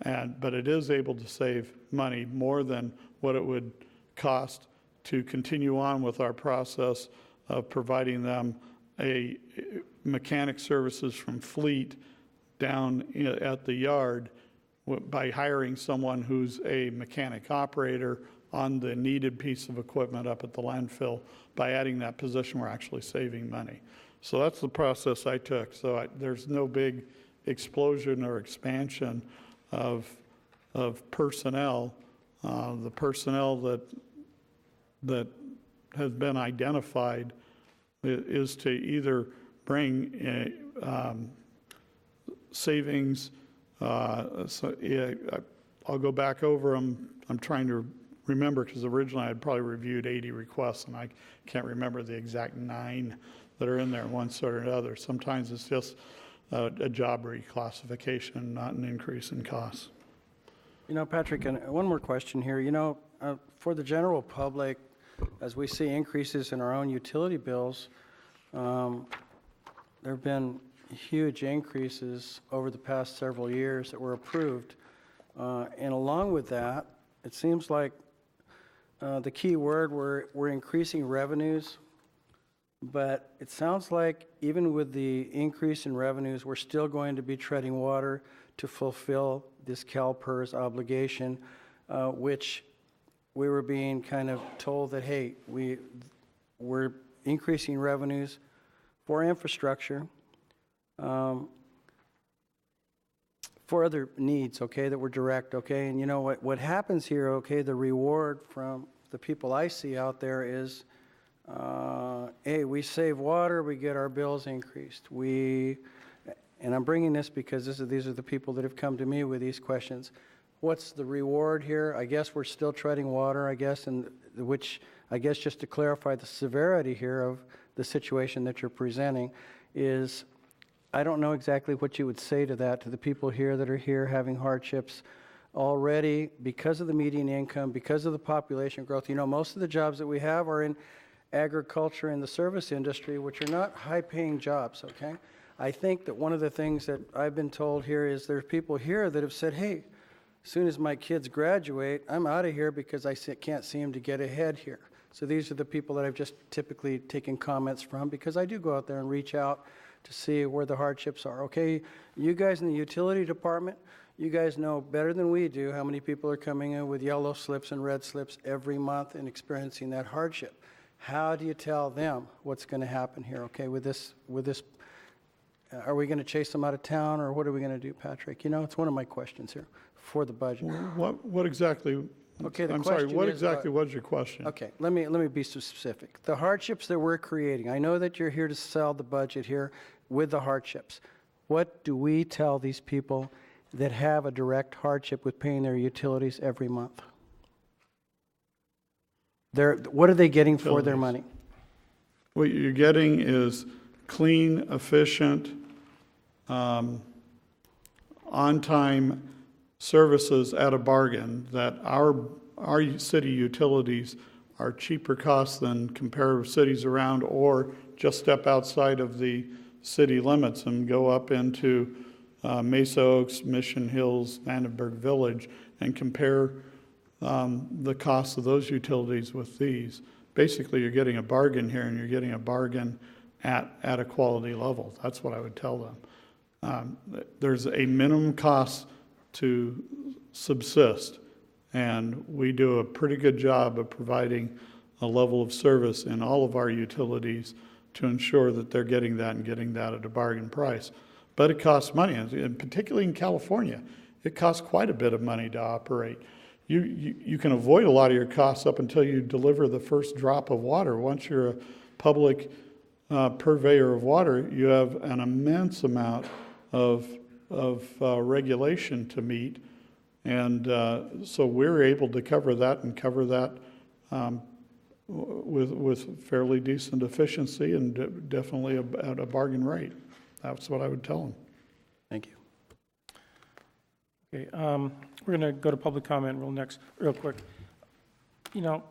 But it is able to save money more than what it would cost to continue on with our process of providing them a mechanic services from fleet down at the yard by hiring someone who's a mechanic operator on the needed piece of equipment up at the landfill. By adding that position, we're actually saving money. So that's the process I took. So there's no big explosion or expansion of personnel. The personnel that has been identified is to either bring savings. I'll go back over them. I'm trying to remember because originally I had probably reviewed 80 requests and I can't remember the exact 9 that are in there, one sort or another. Sometimes it's just a job reclassification, not an increase in costs. You know, Patrick, and one more question here. You know, for the general public, as we see increases in our own utility bills, there have been huge increases over the past several years that were approved. And along with that, it seems like the key word, we're increasing revenues, but it sounds like even with the increase in revenues, we're still going to be treading water to fulfill this CalPERS obligation, which we were being kind of told that, hey, we're increasing revenues for infrastructure, for other needs, okay, that were direct, okay? And you know what happens here, okay, the reward from the people I see out there is, hey, we save water, we get our bills increased. And I'm bringing this because these are the people that have come to me with these questions. What's the reward here? I guess we're still treading water, I guess, and which, I guess just to clarify the severity here of the situation that you're presenting is, I don't know exactly what you would say to that, to the people here that are here having hardships already because of the median income, because of the population growth. You know, most of the jobs that we have are in agriculture and the service industry, which are not high-paying jobs, okay? I think that one of the things that I've been told here is there's people here that have said, hey, as soon as my kids graduate, I'm out of here because I can't seem to get ahead here. So these are the people that I've just typically taken comments from because I do go out there and reach out to see where the hardships are. Okay, you guys in the utility department, you guys know better than we do how many people are coming in with yellow slips and red slips every month and experiencing that hardship. How do you tell them what's going to happen here, okay, with this, are we going to chase them out of town or what are we going to do, Patrick? You know, it's one of my questions here for the budget. What exactly? Okay, I'm sorry, what exactly was your question? Okay, let me be specific. The hardships that we're creating, I know that you're here to sell the budget here with the hardships. What do we tell these people that have a direct hardship with paying their utilities every month? What are they getting for their money? What you're getting is clean, efficient, on-time services at a bargain that our city utilities are cheaper costs than comparative cities around, or just step outside of the city limits and go up into Mesa Oaks, Mission Hills, Vandenberg Village and compare the costs of those utilities with these. Basically, you're getting a bargain here and you're getting a bargain at a quality level. That's what I would tell them. There's a minimum cost to subsist, and we do a pretty good job of providing a level of service in all of our utilities to ensure that they're getting that and getting that at a bargain price. but it costs money, and particularly in California, it costs quite a bit of money to operate. You can avoid a lot of your costs up until you deliver the first drop of water. Once you're a public purveyor of water, you have an immense amount of regulation to meet. And so we're able to cover that and cover that with fairly decent efficiency and definitely at a bargain rate. That's what I would tell them. Thank you. Okay, we're going to go to public comment real quick. You know,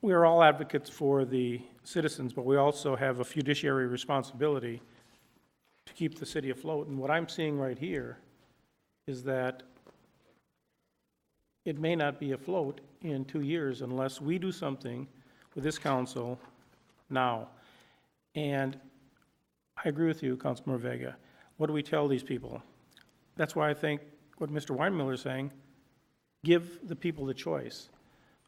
we are all advocates for the citizens, but we also have a fiduciary responsibility to keep the city afloat. And what I'm seeing right here is that it may not be afloat in 2 years unless we do something with this council now. And I agree with you, Councilmember Vega. What do we tell these people? That's why I think what Mr. Weinmiller is saying, give the people the choice.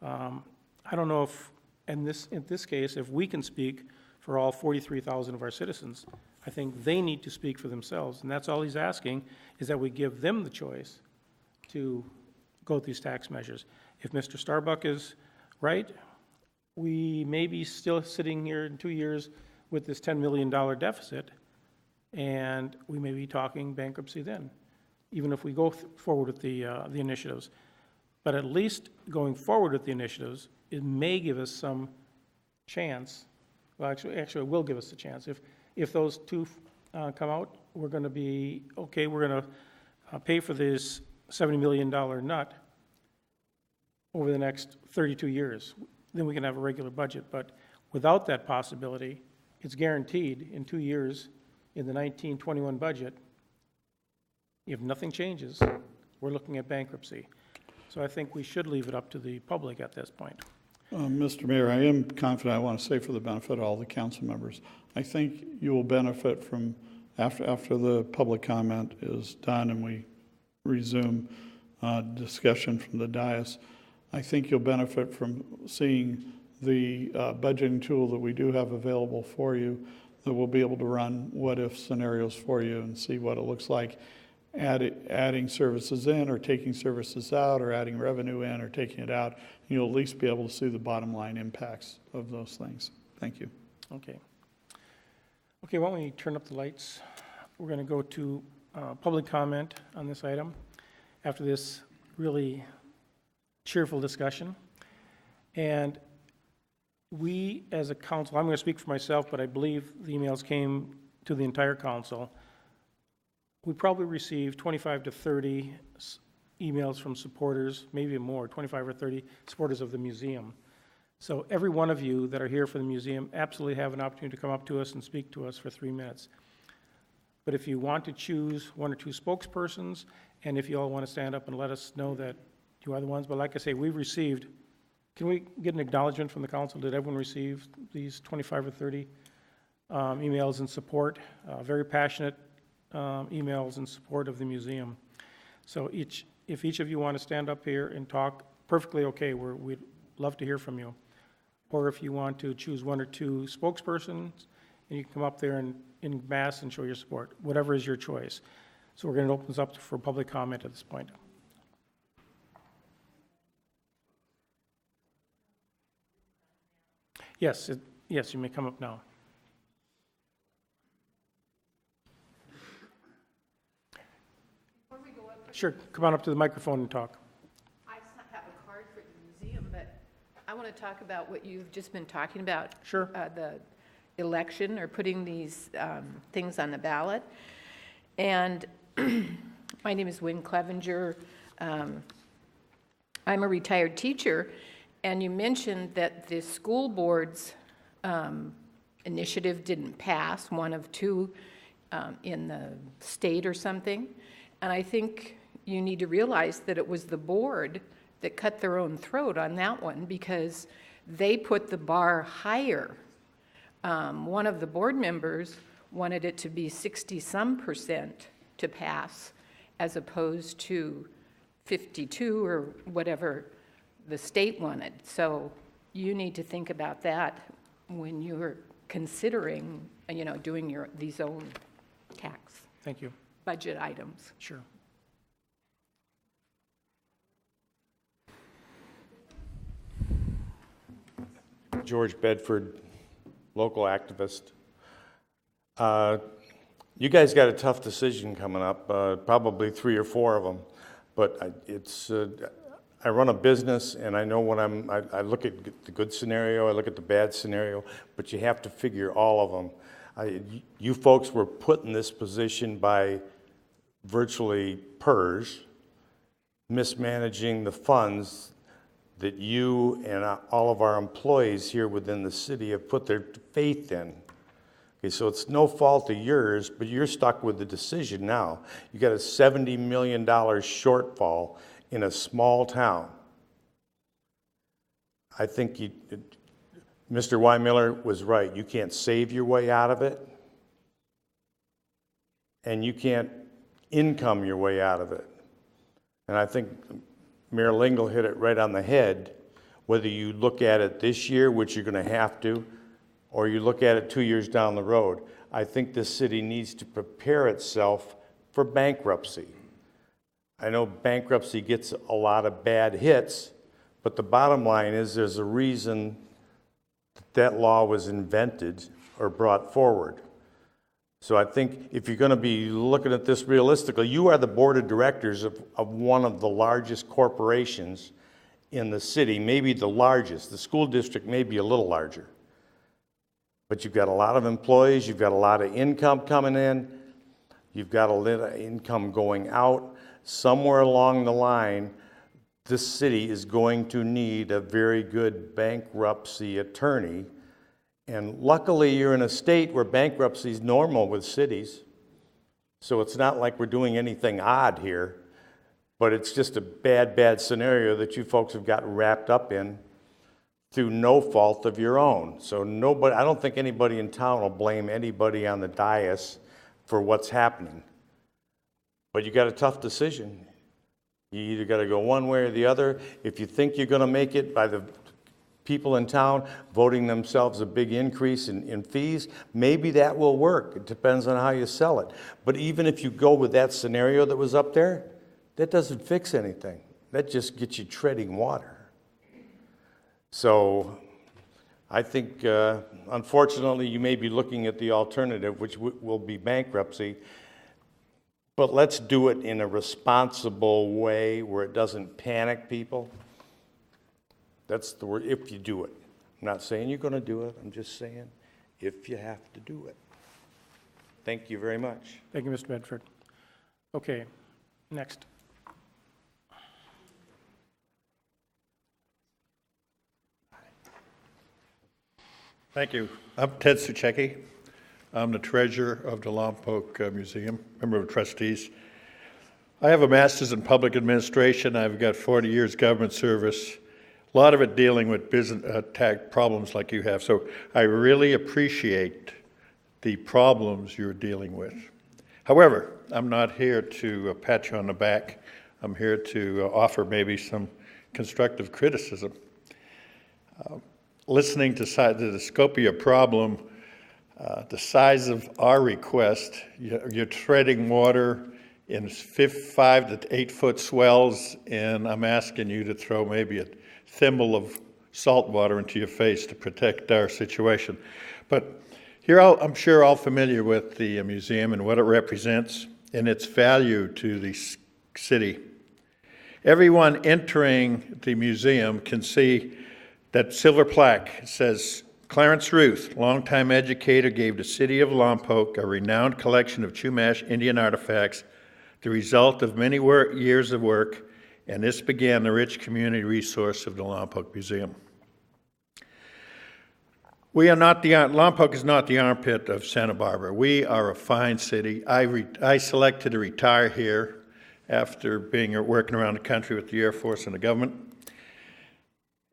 I don't know if, in this case, if we can speak for all 43,000 of our citizens. I think they need to speak for themselves, and that's all he's asking, is that we give them the choice to go with these tax measures. If Mr. Starbuck is right, we may be still sitting here in 2 years with this $10 million deficit, and we may be talking bankruptcy then, even if we go forward with the initiatives. But at least going forward with the initiatives, it may give us some chance. Well, actually, it will give us a chance. If those two come out, we're going to be, okay, we're going to pay for this $70 million nut over the next 32 years. Then we can have a regular budget. But without that possibility, it's guaranteed in 2 years in the 1921 budget, if nothing changes, we're looking at bankruptcy. So I think we should leave it up to the public at this point. Mr. Mayor, I am confident, I want to say for the benefit of all the council members, I think you will benefit from, after the public comment is done and we resume discussion from the dais, I think you'll benefit from seeing the budgeting tool that we do have available for you, that we'll be able to run what-if scenarios for you and see what it looks like adding services in or taking services out, or adding revenue in or taking it out. You'll at least be able to see the bottom line impacts of those things. Thank you. Okay. Okay, why don't we turn up the lights? We're going to go to public comment on this item after this really cheerful discussion. And we, as a council, I'm going to speak for myself, but I believe the emails came to the entire council. We probably received 25 to 30 emails from supporters, maybe more, 25 or 30 supporters of the museum. So every one of you that are here for the museum absolutely have an opportunity to come up to us and speak to us for 3 minutes. But if you want to choose 1 or 2 spokespersons, and if you all want to stand up and let us know that you are the ones, but like I say, we've received, can we get an acknowledgement from the council? Did everyone receive these 25 or 30 emails in support? Very passionate emails in support of the museum. So if each of you want to stand up here and talk, perfectly okay, we'd love to hear from you. Or if you want to choose 1 or 2 spokespersons, and you can come up there and in mass and show your support, whatever is your choice. So we're going to open this up for public comment at this point. Yes, yes, you may come up now. Sure, come on up to the microphone and talk. I have a card for the museum, but I want to talk about what you've just been talking about. Sure. The election or putting these things on the ballot. And my name is Wynn Clevenger. I'm a retired teacher, and you mentioned that the school board's initiative didn't pass, 1 of 2 in the state or something. And I think you need to realize that it was the board that cut their own throat on that one, because they put the bar higher. One of the board members wanted it to be 60-some% to pass, as opposed to 52 or whatever the state wanted. So you need to think about that when you're considering, doing these own tax Thank you. budget items. Sure. George Bedford, local activist. You guys got a tough decision coming up, probably 3 or 4 of them, but I run a business and I know what I look at the good scenario, I look at the bad scenario, but you have to figure all of them. You folks were put in this position by virtually PERS, mismanaging the funds that you and all of our employees here within the city have put their faith in. Okay, so it's no fault of yours, but you're stuck with the decision now. You got a $70 million shortfall in a small town. I think Mr. Weimiller was right. You can't save your way out of it, and you can't income your way out of it. And I think Mayor Lingle hit it right on the head. Whether you look at it this year, which you're going to have to, or you look at it 2 years down the road, I think this city needs to prepare itself for bankruptcy. I know bankruptcy gets a lot of bad hits, but the bottom line is there's a reason that law was invented or brought forward. So I think if you're going to be looking at this realistically, you are the board of directors of one of the largest corporations in the city, maybe the largest. The school district may be a little larger. But you've got a lot of employees, you've got a lot of income coming in, you've got a lot of income going out. Somewhere along the line, this city is going to need a very good bankruptcy attorney. And luckily, you're in a state where bankruptcy is normal with cities. So it's not like we're doing anything odd here, but it's just a bad scenario that you folks have gotten wrapped up in through no fault of your own. So nobody, I don't think anybody in town will blame anybody on the dais for what's happening. But you got a tough decision. You either got to go one way or the other. If you think you're going to make it by the people in town voting themselves a big increase in fees, maybe that will work. It depends on how you sell it. But even if you go with that scenario that was up there, that doesn't fix anything. That just gets you treading water. So I think, unfortunately, you may be looking at the alternative, which will be bankruptcy. But let's do it in a responsible way where it doesn't panic people. That's the word, if you do it. I'm not saying you're going to do it. I'm just saying if you have to do it. Thank you very much. Thank you, Mr. Bedford. Okay, next. Thank you. I'm Ted Suchecki. I'm the treasurer of the Lompoc Museum, member of trustees. I have a master's in public administration. I've got 40 years government service, a lot of it dealing with business tag problems like you have. So I really appreciate the problems you're dealing with. However, I'm not here to pat you on the back. I'm here to offer maybe some constructive criticism. Listening to the scope of your problem, the size of our request, you're treading water in 5 to 8 foot swells, and I'm asking you to throw maybe a thimble of salt water into your face to protect our situation. But here, I'm sure all familiar with the museum and what it represents and its value to the city. Everyone entering the museum can see that silver plaque. It says, Clarence Ruth, longtime educator, gave the city of Lompoc a renowned collection of Chumash Indian artifacts, the result of many years of work, and this began the rich community resource of the Lompoc Museum. Lompoc is not the armpit of Santa Barbara. We are a fine city. I selected to retire here after working around the country with the Air Force and the government.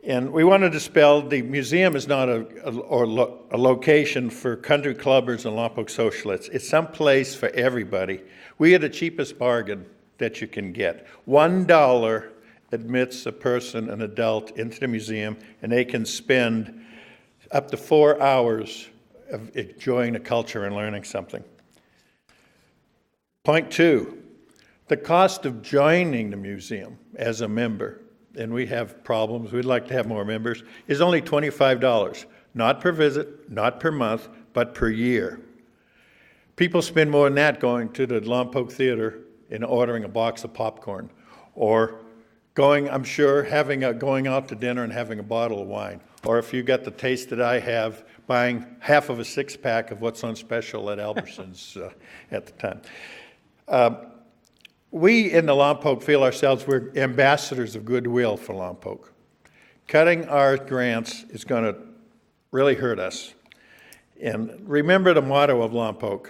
And we want to dispel, the museum is not a location for country clubbers and Lompoc socialists. It's some place for everybody. We are the cheapest bargain that you can get. $1 admits a person, an adult, into the museum, and they can spend up to 4 hours of enjoying the culture and learning something. Point two, the cost of joining the museum as a member, and we have problems, we'd like to have more members, is only $25, not per visit, not per month, but per year. People spend more than that going to the Lompoc Theater and ordering a box of popcorn, or going, I'm sure, going out to dinner and having a bottle of wine, or if you got the taste that I have, buying half of a six-pack of what's on special at Albertsons at the time. We in the Lompoc feel ourselves, we're ambassadors of goodwill for Lompoc. Cutting our grants is going to really hurt us. And remember the motto of Lompoc.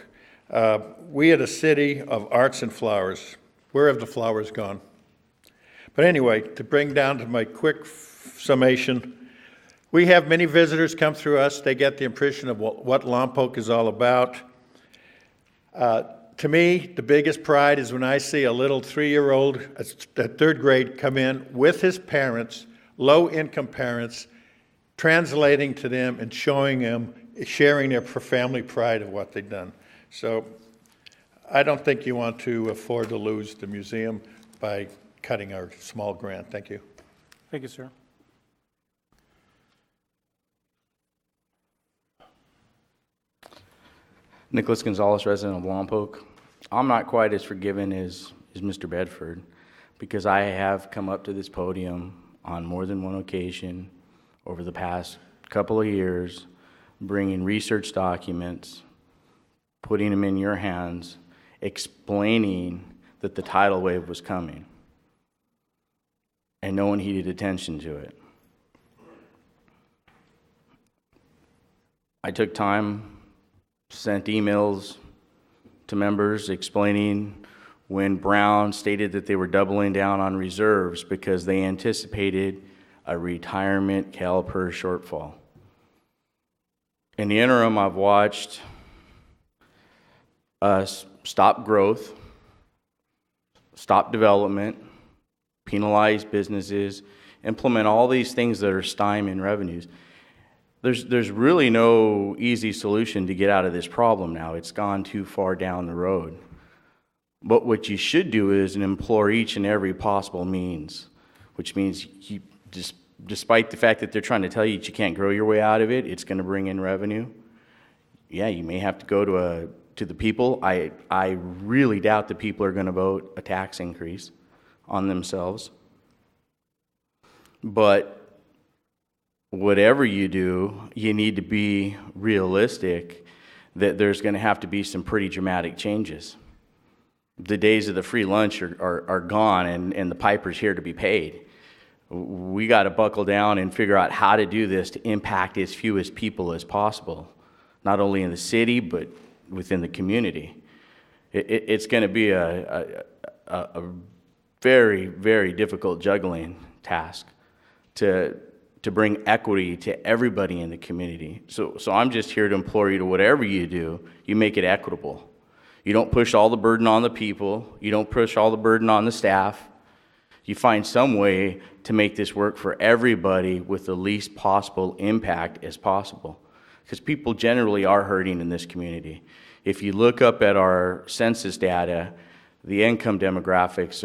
We are the city of arts and flowers. Where have the flowers gone? But anyway, to bring down to my quick summation, we have many visitors come through us. They get the impression of what Lompoc is all about. To me, the biggest pride is when I see a little 3-year-old at third grade come in with his parents, low-income parents, translating to them and showing them, sharing their family pride of what they've done. So I don't think you want to afford to lose the museum by cutting our small grant. Thank you. Thank you, sir. Nicholas Gonzalez, resident of Lompoc. I'm not quite as forgiving as Mr. Bedford, because I have come up to this podium on more than one occasion over the past couple of years, bringing research documents, putting them in your hands, explaining that the tidal wave was coming, and no one heeded attention to it. I took time, sent emails to members explaining when Brown stated that they were doubling down on reserves because they anticipated a retirement CalPERS shortfall. In the interim, I've watched us stop growth, stop development, penalize businesses, implement all these things that are stymieing revenues. There's really no easy solution to get out of this problem now. It's gone too far down the road. But what you should do is implore each and every possible means, which means you just, despite the fact that they're trying to tell you that you can't grow your way out of it, it's going to bring in revenue. Yeah, you may have to go to the people. I really doubt that people are going to vote a tax increase on themselves. But whatever you do, you need to be realistic that there's going to have to be some pretty dramatic changes. The days of the free lunch are gone, and the piper's here to be paid. We got to buckle down and figure out how to do this to impact as few as people as possible, not only in the city, but within the community. It's going to be a very, very difficult juggling task to bring equity to everybody in the community. So I'm just here to implore you to, whatever you do, you make it equitable. You don't push all the burden on the people. You don't push all the burden on the staff. You find some way to make this work for everybody with the least possible impact as possible. Because people generally are hurting in this community. If you look up at our census data, the income demographics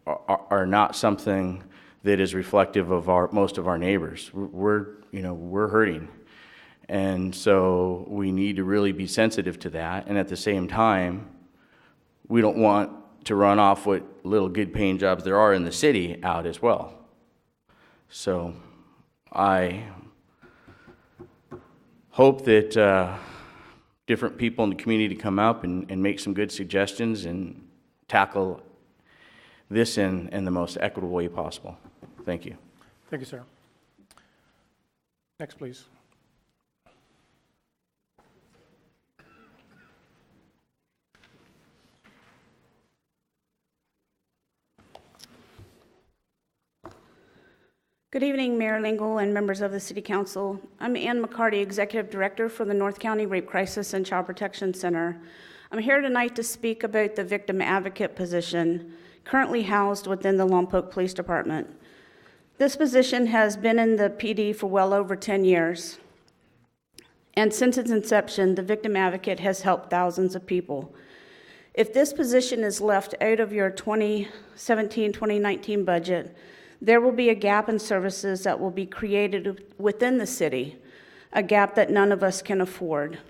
are not something that is reflective of most of our neighbors. We're hurting. And so we need to really be sensitive to that. And at the same time, we don't want to run off what little good paying jobs there are in the city out as well. So I hope that different people in the community come up and make some good suggestions and tackle this in the most equitable way possible. Thank you. Thank you, sir. Next, please. Good evening, Mayor Lingle and members of the City Council. I'm Ann McCarty, Executive Director for the North County Rape Crisis and Child Protection Center. I'm here tonight to speak about the victim advocate position currently housed within the Lompoc Police Department. This position has been in the PD for well over 10 years. And since its inception, the victim advocate has helped thousands of people. If this position is left out of your 2017-2019 budget, there will be a gap in services that will be created within the city, a gap that none of us can afford.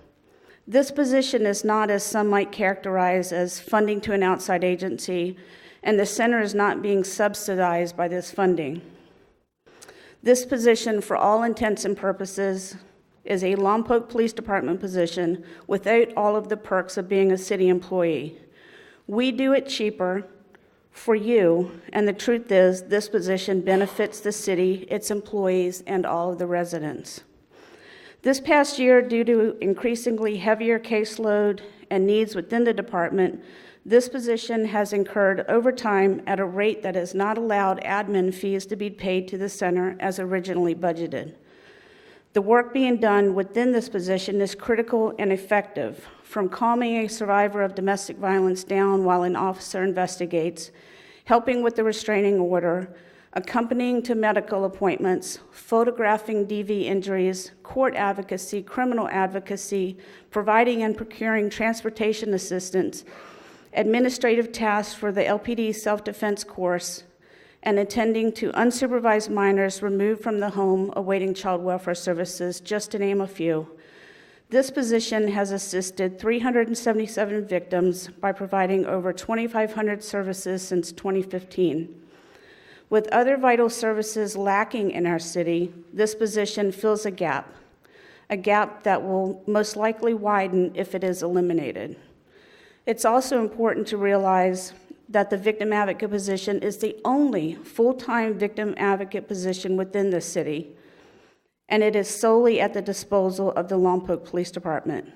This position is not, as some might characterize, as funding to an outside agency, and the center is not being subsidized by this funding. This position, for all intents and purposes, is a Lompoc Police Department position without all of the perks of being a city employee. We do it cheaper for you, and the truth is, this position benefits the city, its employees, and all of the residents. This past year, due to increasingly heavier caseload and needs within the department, this position has incurred overtime at a rate that has not allowed admin fees to be paid to the center as originally budgeted. The work being done within this position is critical and effective, from calming a survivor of domestic violence down while an officer investigates, helping with the restraining order, accompanying to medical appointments, photographing DV injuries, court advocacy, criminal advocacy, providing and procuring transportation assistance, administrative tasks for the LPD self-defense course, and attending to unsupervised minors removed from the home awaiting child welfare services, just to name a few. This position has assisted 377 victims by providing over 2,500 services since 2015. With other vital services lacking in our city, this position fills a gap that will most likely widen if it is eliminated. It's also important to realize that the victim advocate position is the only full-time victim advocate position within the city, and it is solely at the disposal of the Lompoc Police Department.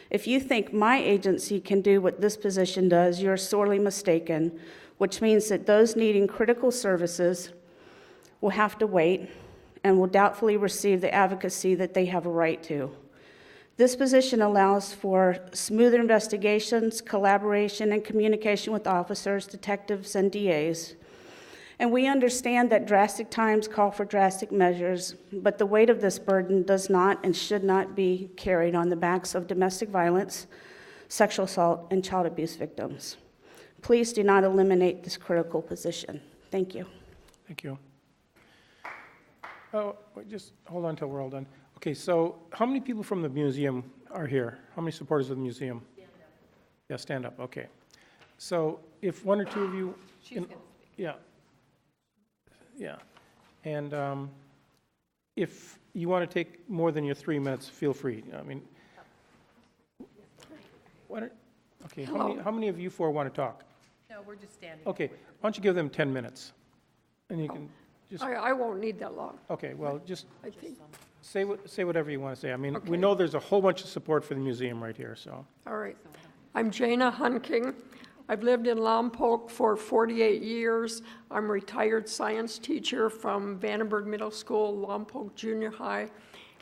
If you think my agency can do what this position does, you're sorely mistaken, which means that those needing critical services will have to wait and will doubtfully receive the advocacy that they have a right to. This position allows for smoother investigations, collaboration, and communication with officers, detectives, and DAs. And we understand that drastic times call for drastic measures, but the weight of this burden does not and should not be carried on the backs of domestic violence, sexual assault, and child abuse victims. Please do not eliminate this critical position. Thank you. Thank you. Oh, wait, just hold on until we're all done. Okay, so how many people from the museum are here? How many supporters of the museum? Stand up. Yeah, stand up, okay. So if one or two of you... Yeah. Yeah. And if you want to take more than your 3 minutes, feel free. I mean... Okay, how many of you four want to talk? No, we're just standing. Okay, why don't you give them 10 minutes? And you can just... I won't need that long, Okay, well, just I think. say whatever you want to say. I mean, we Okay. know there's a whole bunch of support for the museum right here, so. All right. I'm Jana Hunking. I've lived in Lompoc for 48 years. I'm a retired science teacher from Vandenberg Middle School, Lompoc Junior High.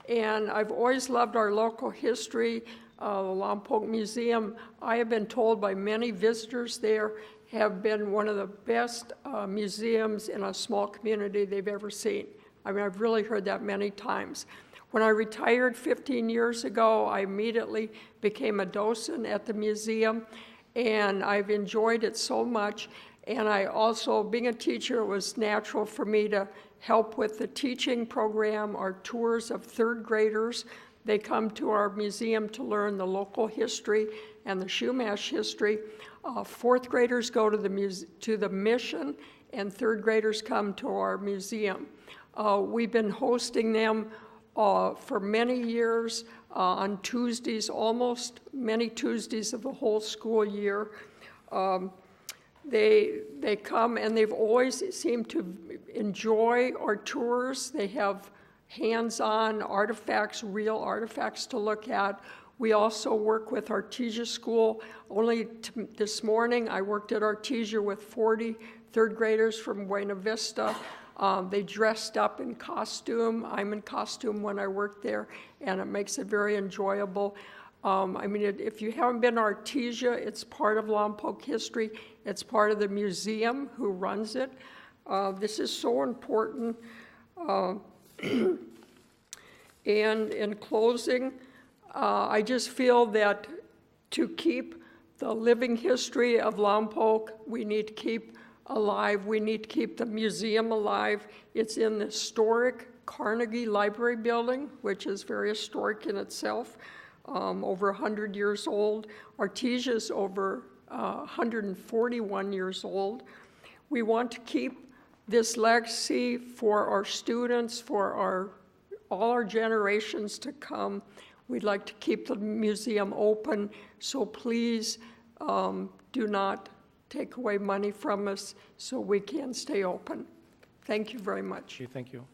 And I've always loved our local history, the Lompoc Museum. I have been told by many visitors there have been one of the best museums in a small community they've ever seen. I mean, I've really heard that many times. When I retired 15 years ago, I immediately became a docent at the museum, and I've enjoyed it so much. And I also, being a teacher, it was natural for me to help with the teaching program, our tours of third graders. They come to our museum to learn the local history and the Shumash history. Fourth graders go to the mission, and third graders come to our museum. We've been hosting them for many years on Tuesdays, almost many Tuesdays of the whole school year. They come, and they've always seemed to enjoy our tours. They have hands-on artifacts, real artifacts to look at. We also work with Artesia School. Only this morning, I worked at Artesia with 40 third graders from Buena Vista. They dressed up in costume. I'm in costume when I work there, and it makes it very enjoyable. I mean, if you haven't been to Artesia, it's part of Lompoc history. It's part of the museum who runs it. This is so important. And in closing, I just feel that to keep the living history of Lompoc we need to keep alive. We need to keep the museum alive. It's in the historic Carnegie Library building, which is very historic in itself, over 100 years old. Artesia's over 141 years old. We want to keep this legacy for our students, for all our generations to come. We'd like to keep the museum open, so please do not take away money from us so we can stay open. Thank you very much. Okay, thank you.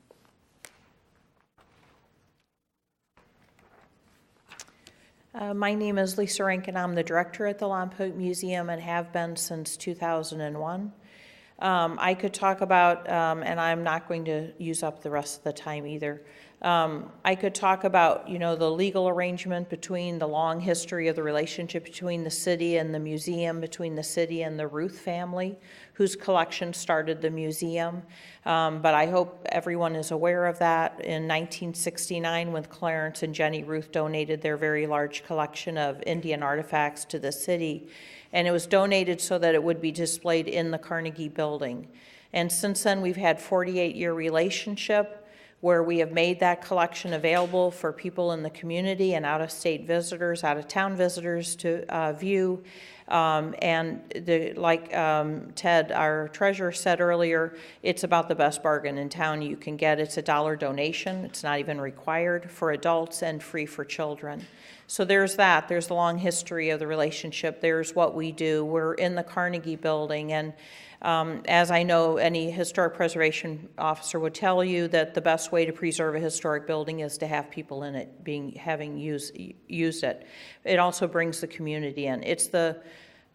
My name is Lisa Rankin. I'm the director at the Lompoc Museum and have been since 2001. I could talk about, and I'm not going to use up the rest of the time either. I could talk about, the legal arrangement between the long history of the relationship between the city and the museum, between the city and the Ruth family, whose collection started the museum. But I hope everyone is aware of that. In 1969, when Clarence and Jenny Ruth donated their very large collection of Indian artifacts to the city, and it was donated so that it would be displayed in the Carnegie building. And since then, we've had 48-year relationship where we have made that collection available for people in the community and out-of-state visitors, out-of-town visitors to view. Like Ted, our treasurer, said earlier, it's about the best bargain in town you can get. It's a $1 donation. It's not even required for adults and free for children. So there's that. There's the long history of the relationship. There's what we do. We're in the Carnegie building, and as I know, any historic preservation officer would tell you that the best way to preserve a historic building is to have people in it having used it. It also brings the community in. It's the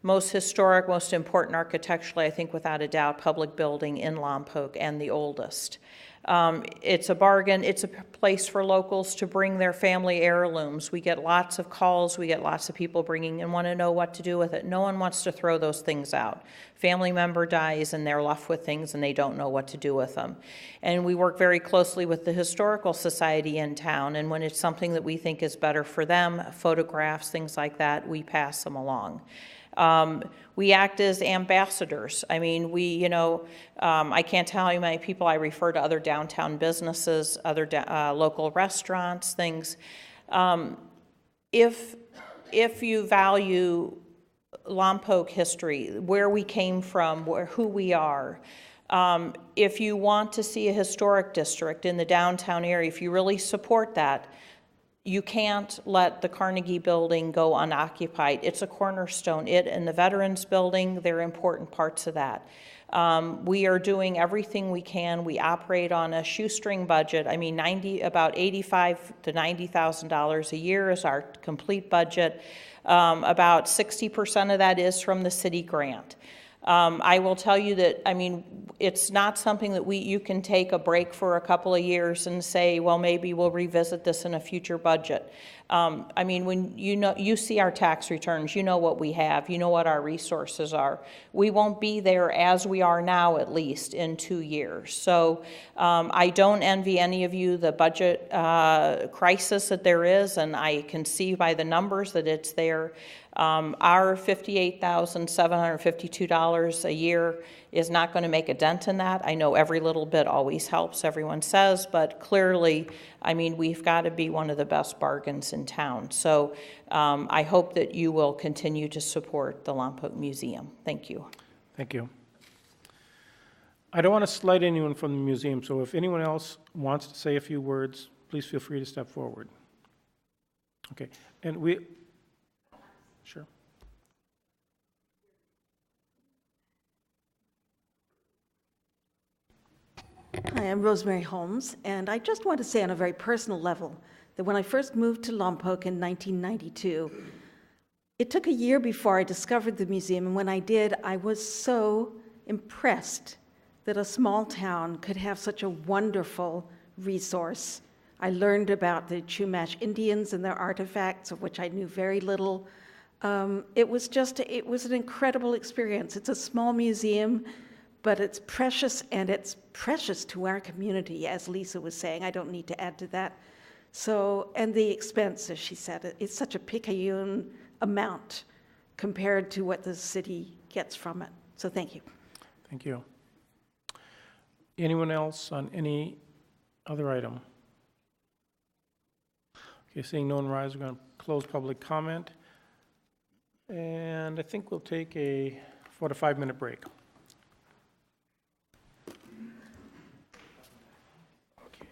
most historic, most important architecturally, I think without a doubt, public building in Lompoc and the oldest. It's a bargain. It's a place for locals to bring their family heirlooms. We get lots of calls. We get lots of people bringing and want to know what to do with it. No one wants to throw those things out. Family member dies and they're left with things and they don't know what to do with them. And we work very closely with the Historical Society in town, and when it's something that we think is better for them, photographs, things like that, we pass them along. We act as ambassadors. I mean, I can't tell you how many people I refer to other downtown businesses, other local restaurants, things. If you value Lompoc history, where we came from, who we are, if you want to see a historic district in the downtown area, if you really support that, you can't let the Carnegie building go unoccupied. It's a cornerstone. It and the Veterans building, they're important parts of that. We are doing everything we can. We operate on a shoestring budget. I mean, about $85,000 to $90,000 a year is our complete budget. About 60% of that is from the city grant. I will tell you that, it's not something that you can take a break for a couple of years and say, well, maybe we'll revisit this in a future budget. When you see our tax returns, you know what we have, you know what our resources are. We won't be there as we are now, at least, in 2 years. So I don't envy any of you the budget crisis that there is, and I can see by the numbers that it's there. Our $58,752 a year is not going to make a dent in that. I know every little bit always helps, everyone says, but clearly, we've got to be one of the best bargains in town. So I hope that you will continue to support the Lompoc Museum. Thank you. Thank you. I don't want to slight anyone from the museum, so if anyone else wants to say a few words, please feel free to step forward. Okay, and sure. Hi, I'm Rosemary Holmes, and I just want to say on a very personal level that when I first moved to Lompoc in 1992, it took a year before I discovered the museum, and when I did, I was so impressed that a small town could have such a wonderful resource. I learned about the Chumash Indians and their artifacts, of which I knew very little. It was an incredible experience. It's a small museum, but it's precious, and it's precious to our community, as Lisa was saying. I don't need to add to that. So, and the expense, as she said, it's such a picayune amount compared to what the city gets from it. So thank you. Thank you. Anyone else on any other item? Okay, seeing no one rise, we're going to close public comment. And I think we'll take a 4 to 5 minute break. Okay.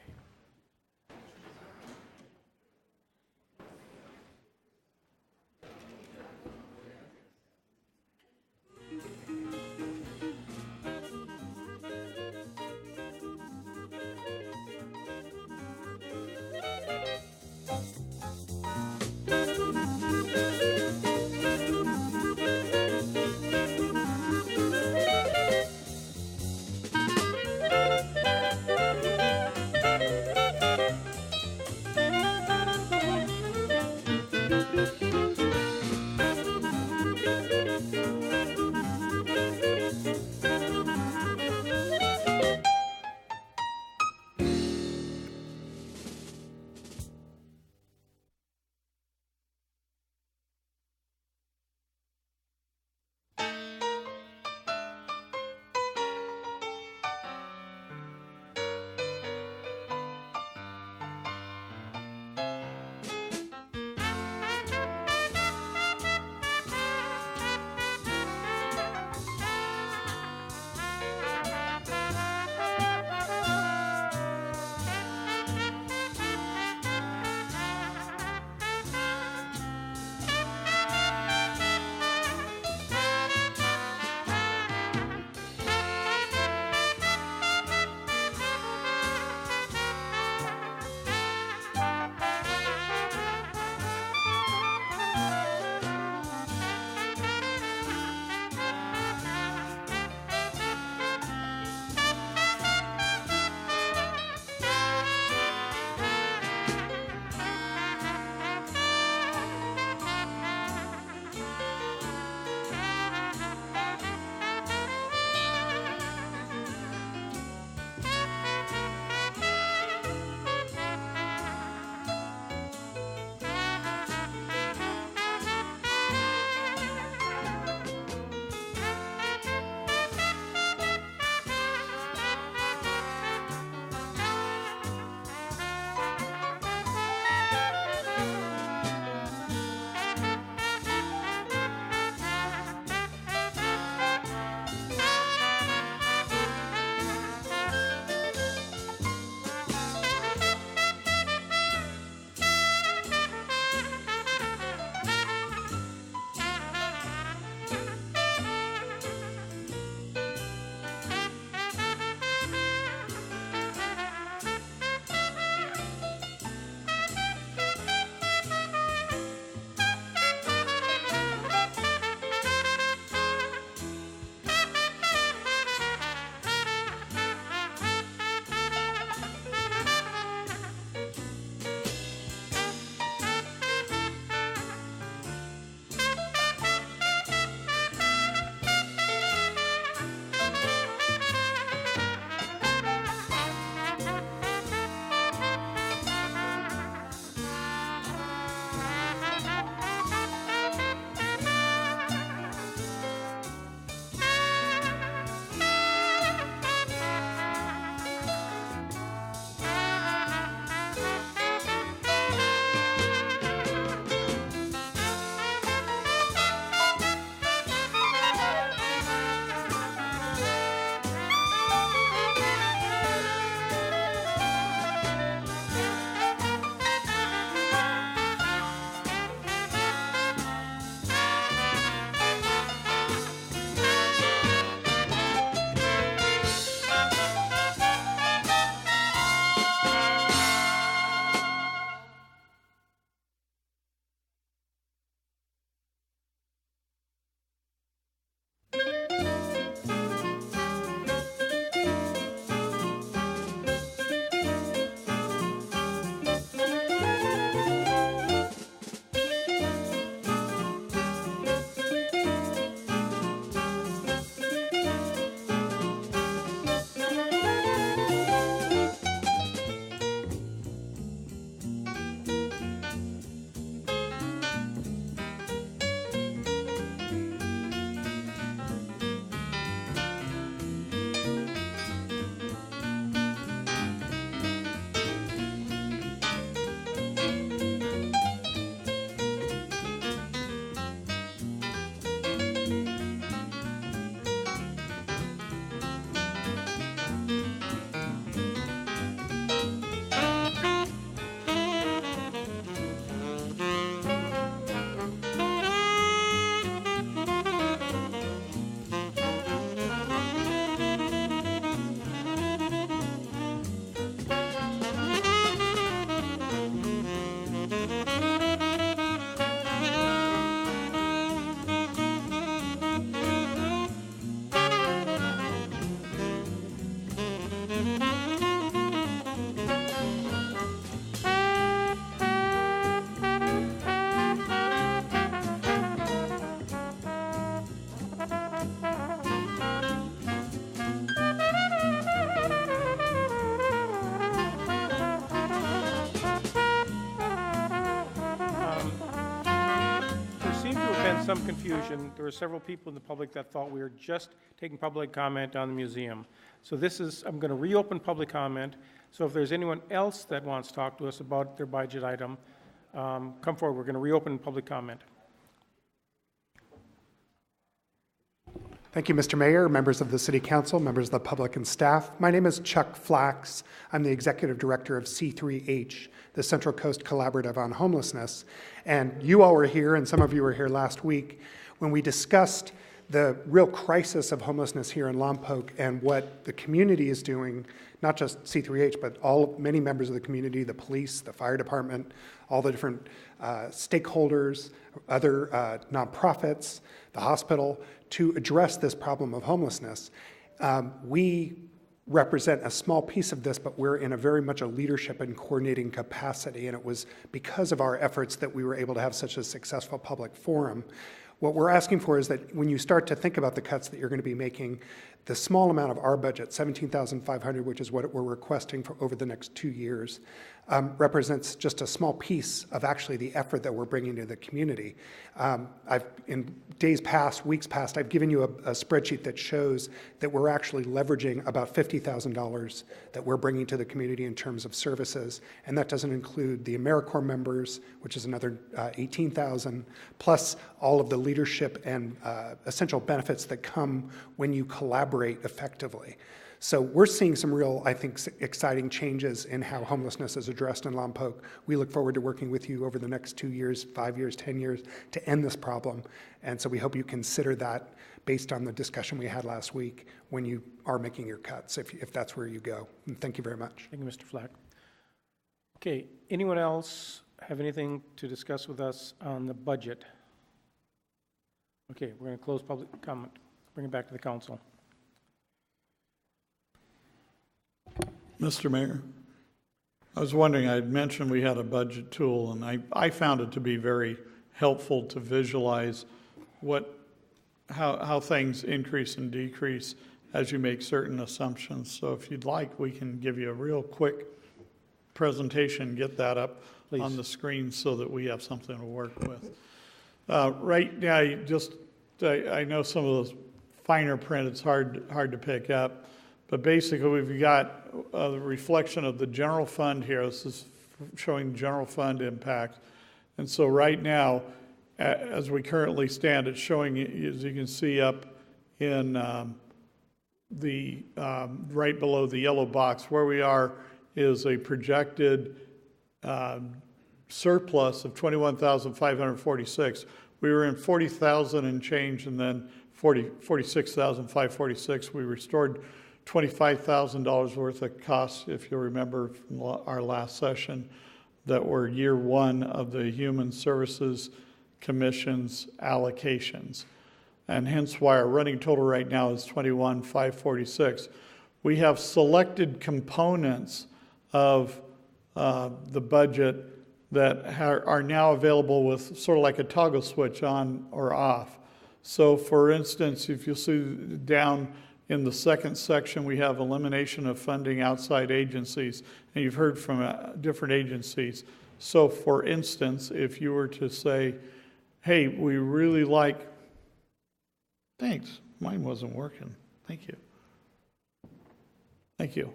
some confusion. There were several people in the public that thought we were just taking public comment on the museum. So this is, I'm going to reopen public comment. So if there's anyone else that wants to talk to us about their budget item, come forward. We're going to reopen public comment. Thank you, Mr. Mayor, members of the City Council, members of the public and staff. My name is Chuck Flax. I'm the Executive Director of C3H, the Central Coast Collaborative on Homelessness. And you all were here, and some of you were here last week, when we discussed the real crisis of homelessness here in Lompoc and what the community is doing, not just C3H, but many members of the community, the police, the fire department, all the different stakeholders, other nonprofits, the hospital, to address this problem of homelessness. We represent a small piece of this, but we're in a very much a leadership and coordinating capacity, and it was because of our efforts that we were able to have such a successful public forum. What we're asking for is that when you start to think about the cuts that you're going to be making, the small amount of our budget, $17,500, which is what we're requesting for over the next 2 years, represents just a small piece of actually the effort that we're bringing to the community. In days past, weeks past, I've given you a spreadsheet that shows that we're actually leveraging about $50,000 that we're bringing to the community in terms of services, and that doesn't include the AmeriCorps members, which is another $18,000, plus all of the leadership and essential benefits that come when you collaborate effectively. So we're seeing some real, I think, exciting changes in how homelessness is addressed in Lompoc. We look forward to working with you over the next 2 years, 5 years, 10 years to end this problem. And so we hope you consider that based on the discussion we had last week when you are making your cuts, if that's where you go. And thank you very much. Thank you, Mr. Flack. Okay, anyone else have anything to discuss with us on the budget? Okay, we're going to close public comment, bring it back to the council. Mr. Mayor, I was wondering, I had mentioned we had a budget tool, and I found it to be very helpful to visualize how things increase and decrease as you make certain assumptions. So if you'd like, we can give you a real quick presentation, get that up Please. On the screen so that we have something to work with. Right now, I know some of those finer print, it's hard to pick up. But basically, we've got a reflection of the general fund here. This is showing general fund impact. And so right now, as we currently stand, it's showing, as you can see up in the right below the yellow box, where we are is a projected surplus of 21,546. We were in 40,000 and change, and then 46,546. We restored $25,000 worth of costs, if you remember from our last session, that were year one of the Human Services Commission's allocations. And hence why our running total right now is $21,546. We have selected components of the budget that are now available with sort of like a toggle switch on or off. So for instance, if you'll see down in the second section, we have elimination of funding outside agencies, and you've heard from different agencies. So for instance, if you were to say, hey, we really like, thanks, mine wasn't working, thank you. Thank you.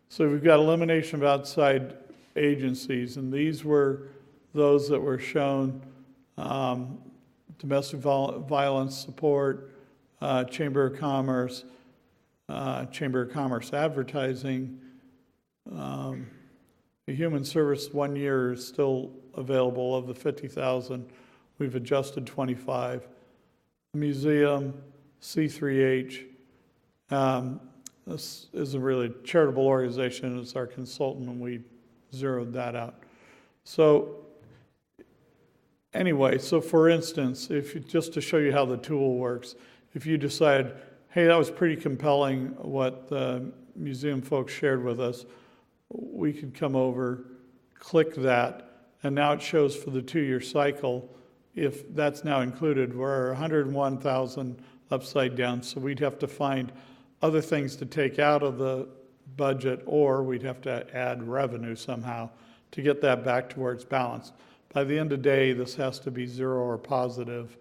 So we've got elimination of outside agencies, and these were those that were shown domestic violence support, Chamber of Commerce advertising. The human service 1 year is still available. Of the 50,000, we've adjusted 25. Museum, C3H, this isn't really a charitable organization, it's our consultant, and we zeroed that out. So anyway, so for instance, just to show you how the tool works, if you decide, hey, that was pretty compelling what the museum folks shared with us, we could come over, click that, and now it shows for the 2-year cycle, if that's now included, we're 101,000 upside down, so we'd have to find other things to take out of the budget, or we'd have to add revenue somehow to get that back to where it's balanced. By the end of the day, this has to be zero or positive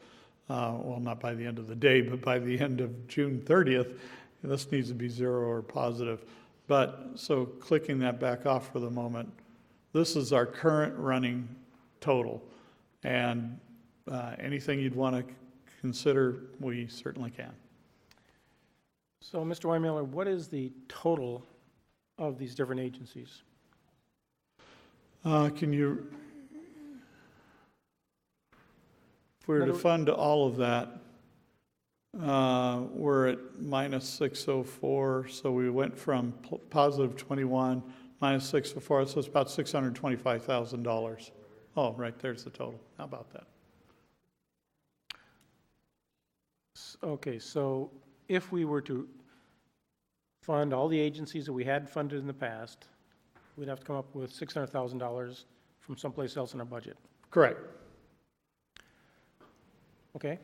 well, not by the end of the day, but by the end of June 30th, this needs to be 0 or positive. But, so clicking that back off for the moment, this is our current running total. And anything you'd want to consider, we certainly can. So, Mr. Weinmiller, what is the total of these different agencies? Can you, if we were to fund all of that, we're at minus 604, so we went from positive 21, minus 604, so it's about $625,000. Oh, right, there's the total. How about that? Okay, so if we were to fund all the agencies that we had funded in the past, we'd have to come up with $600,000 from someplace else in our budget. Correct. Okay.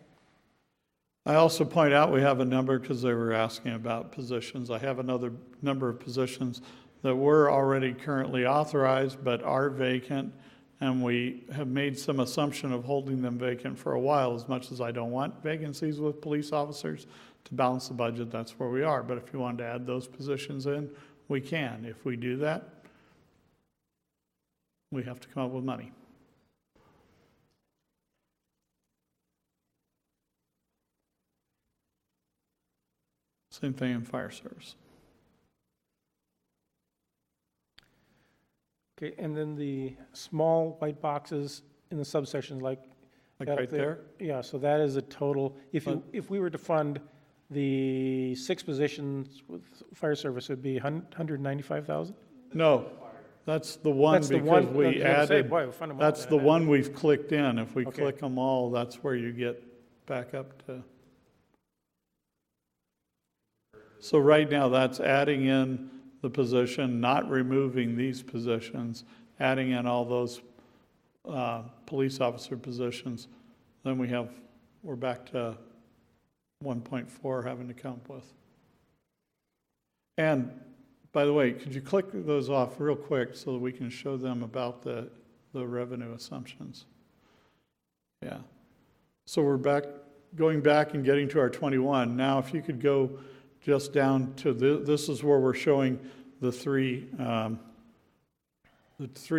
I also point out we have a number, because they were asking about positions. I have another number of positions that were already currently authorized but are vacant, and we have made some assumption of holding them vacant for a while. As much as I don't want vacancies with police officers, to balance the budget, that's where we are. But if you wanted to add those positions in, we can. If we do that, we have to come up with money. Same thing in fire service. Okay, and then the small white boxes in the subsections, like that right there? Yeah, so that is a total. If we were to fund the 6 positions with fire service, it would be 195,000. No, that's the one That's the because one- I we was gonna say, added. boy, we fund them all, That's then the one we've clicked in. If we Okay. click them all, that's where you get back up to. So right now, that's adding in the position, not removing these positions, adding in all those police officer positions. Then we're back to 1.4 having to come up with. And by the way, could you click those off real quick so that we can show them about the revenue assumptions? Yeah. So we're going back and getting to our 21. Now, if you could go just down to this is where we're showing the three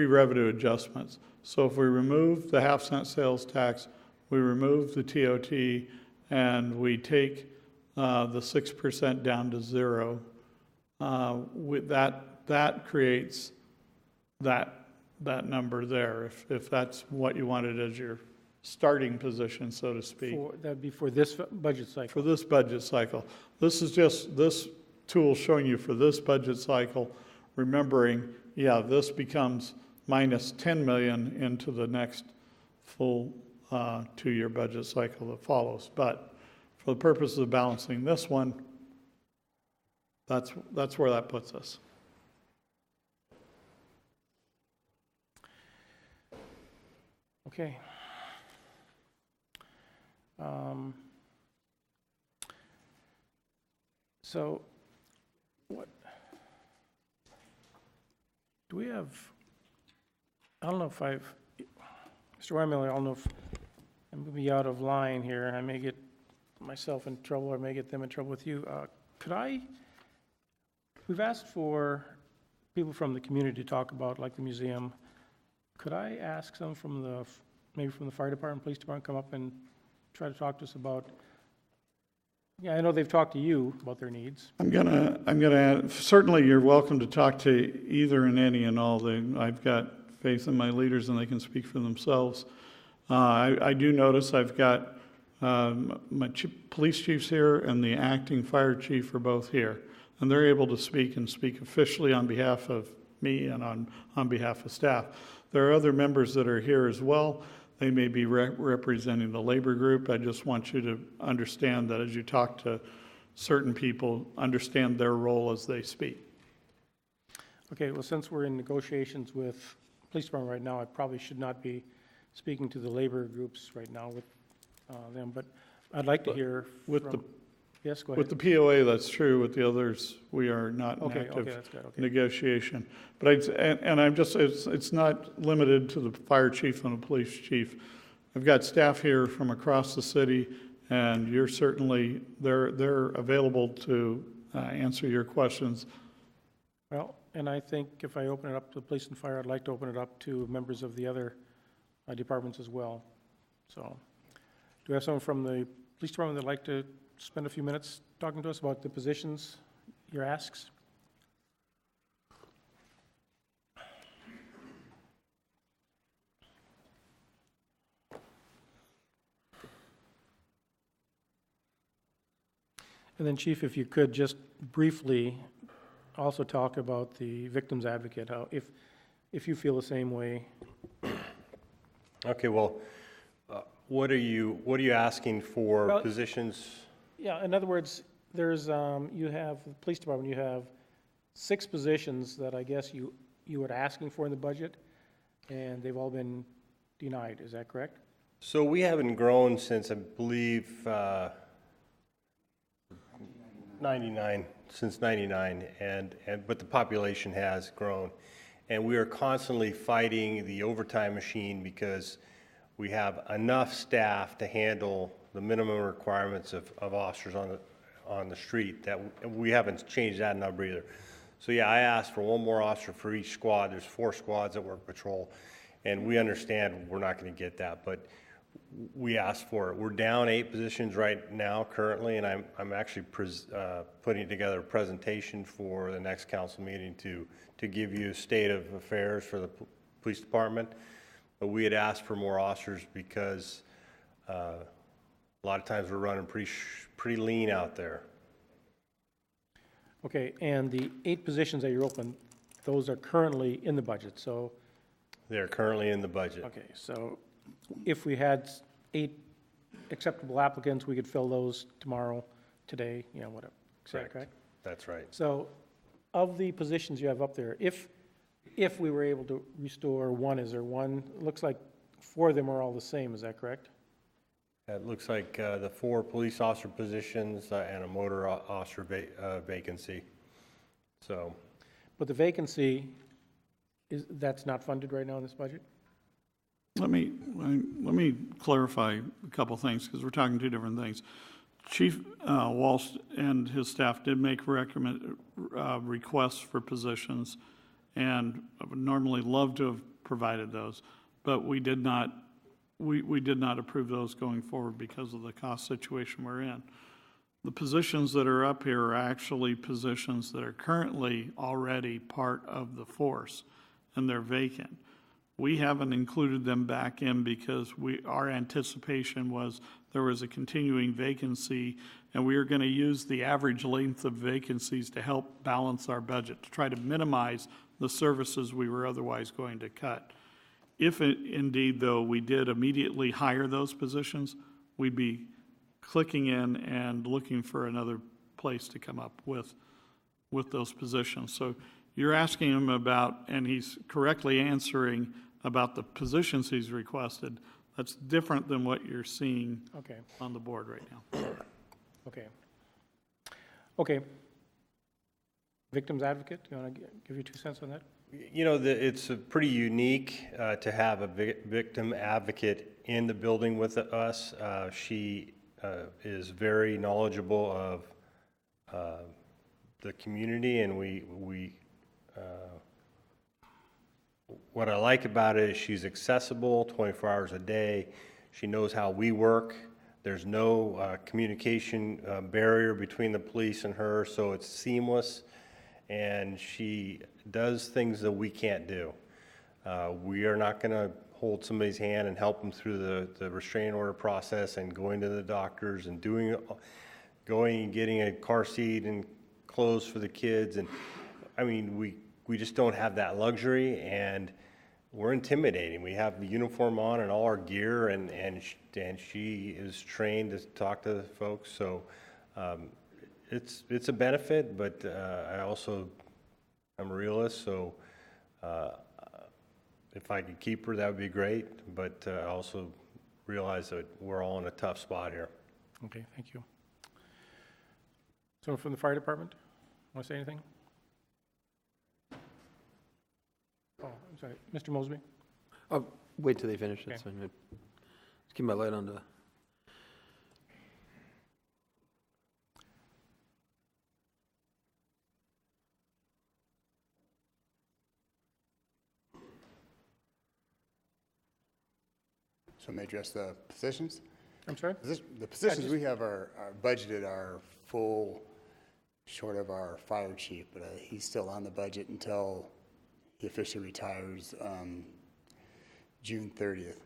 revenue adjustments. So if we remove the half-cent sales tax, we remove the TOT, and we take the 6% down to 0, with that creates that number there, if that's what you wanted as your starting position, so to speak. That'd be for this budget cycle. For this budget cycle. This is just this tool showing you for this budget cycle, remembering, yeah, this becomes minus 10 million into the next full 2-year budget cycle that follows. But for the purposes of balancing this one, that's where that puts us. Okay. So, what, do we have, I don't know if Mr. Weinmiller, I don't know if I'm going to be out of line here. I may get myself in trouble or may get them in trouble with you. We've asked for people from the community to talk about, like the museum. Could I ask some from maybe from the fire department, police department, come up and try to talk to us about, yeah, I know they've talked to you about their needs. I'm gonna add, certainly you're welcome to talk to either and any and all. I've got faith in my leaders and they can speak for themselves. I do notice I've got my police chiefs here and the acting fire chief are both here. And they're able to speak and speak officially on behalf of me and on behalf of staff. There are other members that are here as well. They may be representing the labor group. I just want you to understand that as you talk to certain people, understand their role as they speak. Okay, well, since we're in negotiations with police department right now, I probably should not be speaking to the labor groups right now with them, but I'd like to hear yes, go ahead. With the POA, that's true. With the others, we are not in Okay, active that's good, okay. negotiation. But I'm just, it's not limited to the fire chief and the police chief. I've got staff here from across the city, and you're certainly, they're available to answer your questions. Well, and I think if I open it up to police and fire, I'd like to open it up to members of the other departments as well. So, do we have someone from the police department that'd like to spend a few minutes talking to us about the positions, your asks? And then, Chief, if you could just briefly also talk about the victim's advocate, how, if you feel the same way. Okay, well, what are you asking for, Well, positions? Yeah, in other words, there's, you have, the police department, you have 6 positions that I guess you were asking for in the budget, and they've all been denied, is that correct? So we haven't grown since, I believe, 99, since 99, but the population has grown. And we are constantly fighting the overtime machine because we have enough staff to handle the minimum requirements of officers on the street, that we haven't changed that number either. So yeah, I asked for 1 more officer for each squad. There's 4 squads that work patrol, and we understand we're not going to get that, but we asked for it. We're down 8 positions right now currently, and I'm actually putting together a presentation for the next council meeting to give you a state of affairs for the police department. But we had asked for more officers because a lot of times we're running pretty lean out there. Okay, and the 8 positions that you're open, those are currently in the budget, so. They're currently in the budget. Okay, so if we had 8 acceptable applicants, we could fill those tomorrow, today, you know, whatever. Is that correct? That's right. So of the positions you have up there, if we were able to restore 1, is there 1? It looks like 4 of them are all the same, is that correct? It looks like the 4 police officer positions and a motor officer vacancy. So, but the vacancy, that's not funded right now in this budget? Let me clarify a couple things, because we're talking 2 different things. Chief Walsh and his staff did make requests for positions, and I would normally love to have provided those, but we did not approve those going forward because of the cost situation we're in. The positions that are up here are actually positions that are currently already part of the force, and they're vacant. We haven't included them back in because our anticipation was there was a continuing vacancy, and we were going to use the average length of vacancies to help balance our budget, to try to minimize the services we were otherwise going to cut. If indeed, though, we did immediately hire those positions, we'd be clicking in and looking for another place to come up with those positions. So you're asking him about, and he's correctly answering about the positions he's requested. That's different than what you're seeing on the board right now. Okay. Okay. Victim's advocate, you want to give your 2 cents on that? you know, it's pretty unique to have a victim advocate in the building with us. She is very knowledgeable of the community, and what I like about it is she's accessible 24 hours a day. She knows how we work. There's no communication barrier between the police and her, so it's seamless. And she does things that we can't do. We are not going to hold somebody's hand and help them through the restraining order process and going to the doctors and going and getting a car seat and clothes for the kids. And I mean, we just don't have that luxury, and we're intimidating. We have the uniform on and all our gear, and she is trained to talk to folks. So it's a benefit, but I'm a realist, so if I could keep her, that would be great. But I also realize that we're all in a tough spot here. Okay, thank you. Someone from the fire department want to say anything? Oh, I'm sorry, Mr. Mosby. Oh, wait till they finish. That's fine. Let's keep my light on to. So may I address the positions? I'm sorry? The positions we have are budgeted are full, short of our fire chief, but he's still on the budget until he officially retires June 30th.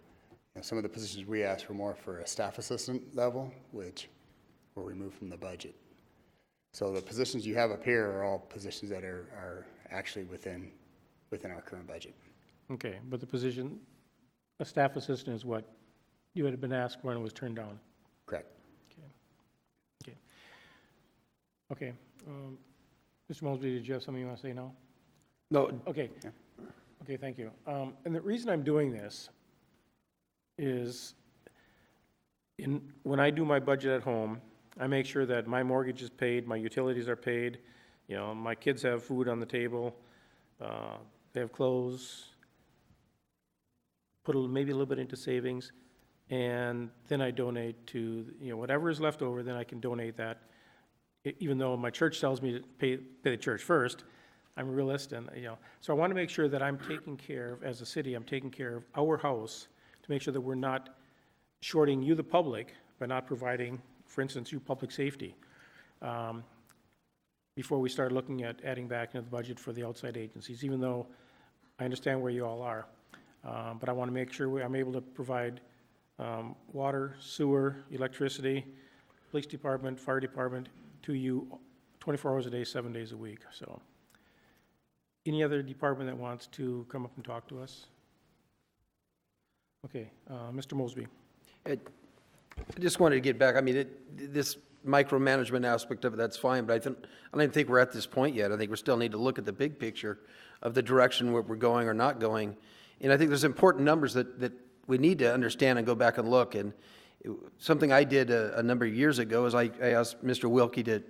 Some of the positions we asked were more for a staff assistant level, which were removed from the budget. So the positions you have up here are all positions that are actually within our current budget. Okay, but the position, a staff assistant is what you had been asked for and was turned down? Correct. Okay. Okay. Mr. Mosby, did you have something you want to say now? No. Okay. Yeah. Okay, thank you. And the reason I'm doing this is when I do my budget at home, I make sure that my mortgage is paid, my utilities are paid, you know, my kids have food on the table, they have clothes, put maybe a little bit into savings, and then I donate to, you know, whatever is left over, then I can donate that. Even though my church tells me to pay the church first, I'm a realist, and, you know, so I want to make sure that I'm taking care of, as a city, I'm taking care of our house to make sure that we're not shorting you, the public, by not providing, for instance, you public safety, before we start looking at adding back into the budget for the outside agencies, even though I understand where you all are. But I want to make sure I'm able to provide water, sewer, electricity, police department, fire department to you 24 hours a day, 7 days a week. So, any other department that wants to come up and talk to us? Okay, Mr. Mosby. I just wanted to get back. I mean, this micromanagement aspect of it, that's fine, but I don't even think we're at this point yet. I think we still need to look at the big picture of the direction where we're going or not going. And I think there's important numbers that we need to understand and go back and look. And something I did a number of years ago is I asked Mr. Wilkie to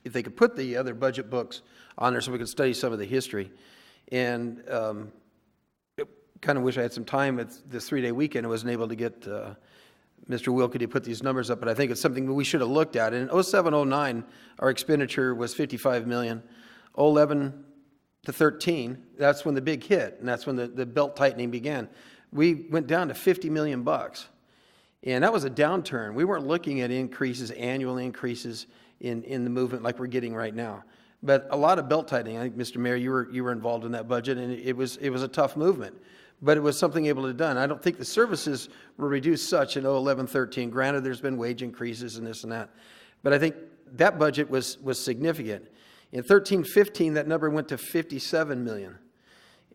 if they could put the other budget books on there so we could study some of the history. And kind of wish I had some time at this 3-day weekend. I wasn't able to get Mr. Wilkie to put these numbers up, but I think it's something that we should have looked at. In 07-09, our expenditure was $55 million. 11 to 13, that's when the big hit, and that's when the belt tightening began. We went down to $50 million. And that was a downturn. We weren't looking at increases, annual increases in the movement like we're getting right now. But a lot of belt tightening. I think, Mr. Mayor, you were involved in that budget, and it was a tough movement. But it was something able to be done. I don't think the services were reduced such in 11-13. Granted, there's been wage increases and this and that. But I think that budget was significant. In 13-15, that number went to $57 million.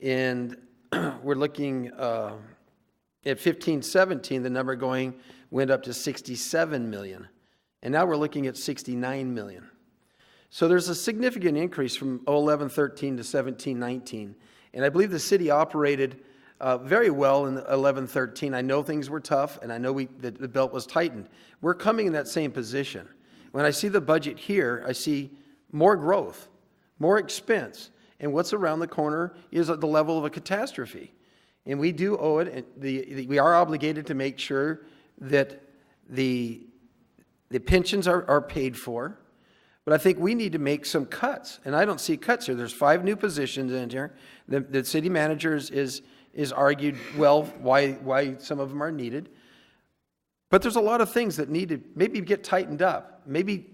And we're looking at 15-17, the number went up to $67 million. And now we're looking at $69 million. So there's a significant increase from 11-13 to 17-19. And I believe the city operated very well in 11-13. I know things were tough, and I know the belt was tightened. We're coming in that same position. When I see the budget here, I see more growth, more expense, and what's around the corner is at the level of a catastrophe. And we do owe it, we are obligated to make sure that the pensions are paid for, but I think we need to make some cuts, and I don't see cuts here. There's 5 new positions in here. The city manager is argued well why some of them are needed. But there's a lot of things that need to maybe get tightened up. Maybe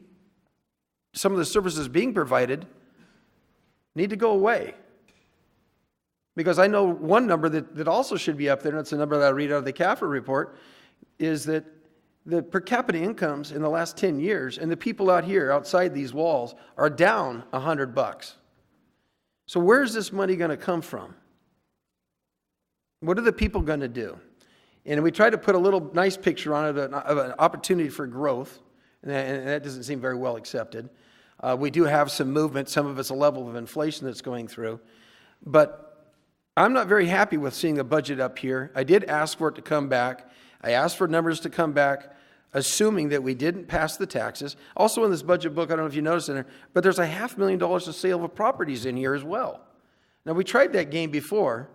some of the services being provided need to go away. Because I know one number that also should be up there, and it's a number that I read out of the CAFR report, is that the per capita incomes in the last 10 years, and the people out here outside these walls are down $100. So where's this money going to come from? What are the people going to do? And we try to put a little nice picture on it of an opportunity for growth, and that doesn't seem very well accepted. We do have some movement. Some of it's a level of inflation that's going through. But I'm not very happy with seeing the budget up here. I did ask for it to come back. I asked for numbers to come back, assuming that we didn't pass the taxes. Also in this budget book, I don't know if you noticed in there, but there's $500,000 of sale of properties in here as well. Now, we tried that game before,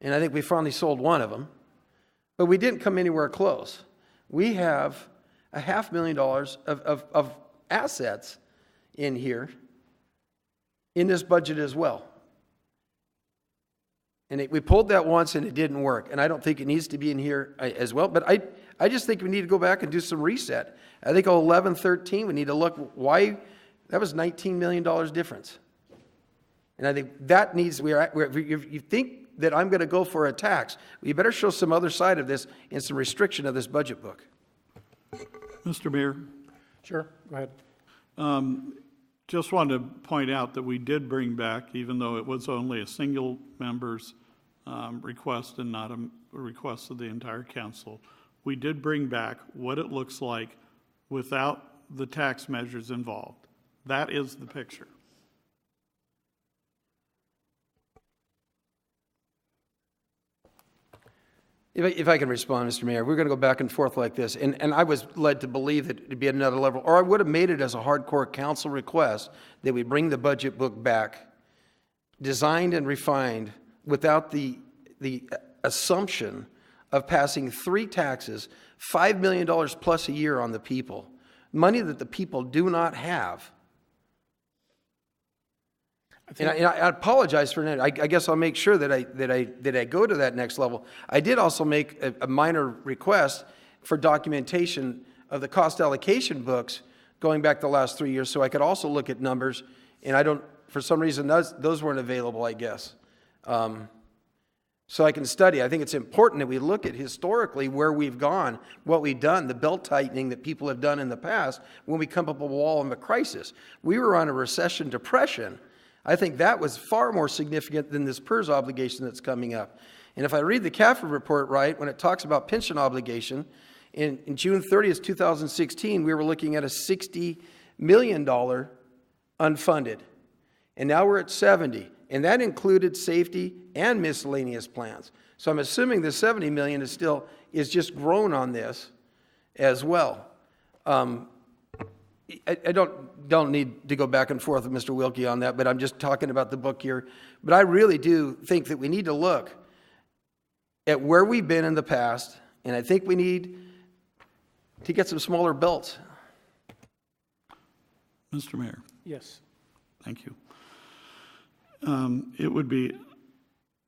and I think we finally sold one of them. but we didn't come anywhere close. We have $500,000 of assets in here, in this budget as well. And we pulled that once and it didn't work. And I don't think it needs to be in here as well. But I just think we need to go back and do some reset. I think 11, 13, we need to look why that was $19 million difference. And I think that needs, if you think that I'm going to go for a tax, we better show some other side of this and some restriction of this budget book. Mr. Mayor? Sure, go ahead. Just wanted to point out that we did bring back, even though it was only a single member's request and not a request of the entire council, we did bring back what it looks like without the tax measures involved. That is the picture. If I can respond, Mr. Mayor, we're going to go back and forth like this. And I was led to believe that it'd be at another level, or I would have made it as a hardcore council request that we bring the budget book back, designed and refined, without the assumption of passing 3 taxes, $5 million plus a year on the people, money that the people do not have. And I apologize for that. I guess I'll make sure that I go to that next level. I did also make a minor request for documentation of the cost allocation books going back the last 3 years, so I could also look at numbers. And I don't, for some reason, those weren't available, I guess. So I can study. I think it's important that we look at historically where we've gone, what we've done, the belt tightening that people have done in the past when we come up a wall of a crisis. We were on a recession depression. I think that was far more significant than this PERS obligation that's coming up. And if I read the CAFR report right, when it talks about pension obligation, in June 30th, 2016, we were looking at a $60 million unfunded. And now we're at 70. And that included safety and miscellaneous plans. So I'm assuming the 70 million is just grown on this as well. I don't need to go back and forth with Mr. Wilkie on that, but I'm just talking about the book here. But I really do think that we need to look at where we've been in the past, and I think we need to get some smaller belts. Mr. Mayor. Yes. Thank you. It would be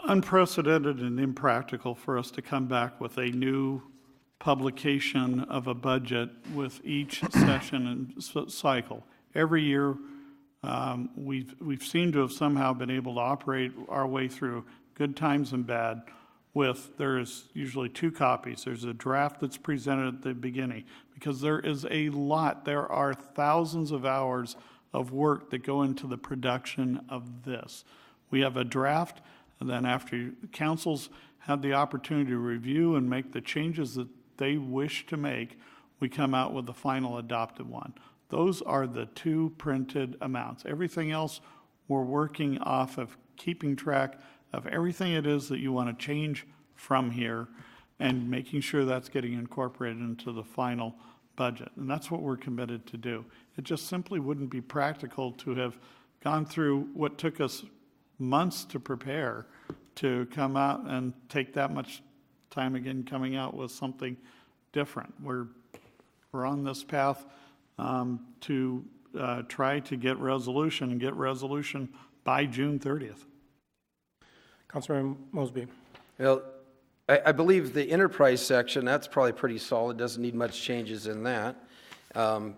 unprecedented and impractical for us to come back with a new publication of a budget with each session and cycle. Every year, we've seemed to have somehow been able to operate our way through good times and bad with, there's usually 2 copies. There's a draft that's presented at the beginning, because there is a lot, there are thousands of hours of work that go into the production of this. We have a draft, and then after councils had the opportunity to review and make the changes that they wish to make, we come out with the final adopted one. Those are the 2 printed amounts. Everything else, we're working off of keeping track of everything it is that you want to change from here and making sure that's getting incorporated into the final budget. And that's what we're committed to do. It just simply wouldn't be practical to have gone through what took us months to prepare to come out and take that much time again coming out with something different. We're on this path to try to get resolution and get resolution by June 30th. Councilmember Mosby. Well, I believe the enterprise section, that's probably pretty solid, doesn't need much changes in that. I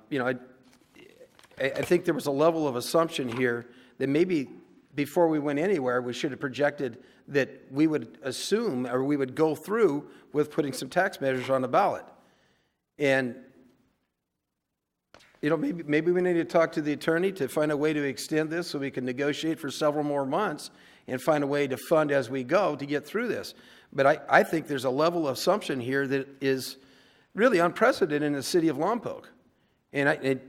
think there was a level of assumption here that maybe before we went anywhere, we should have projected that we would assume, or we would go through with putting some tax measures on the ballot. And, maybe we need to talk to the attorney to find a way to extend this so we can negotiate for several more months and find a way to fund as we go to get through this. But I think there's a level of assumption here that is really unprecedented in the city of Lompoc. And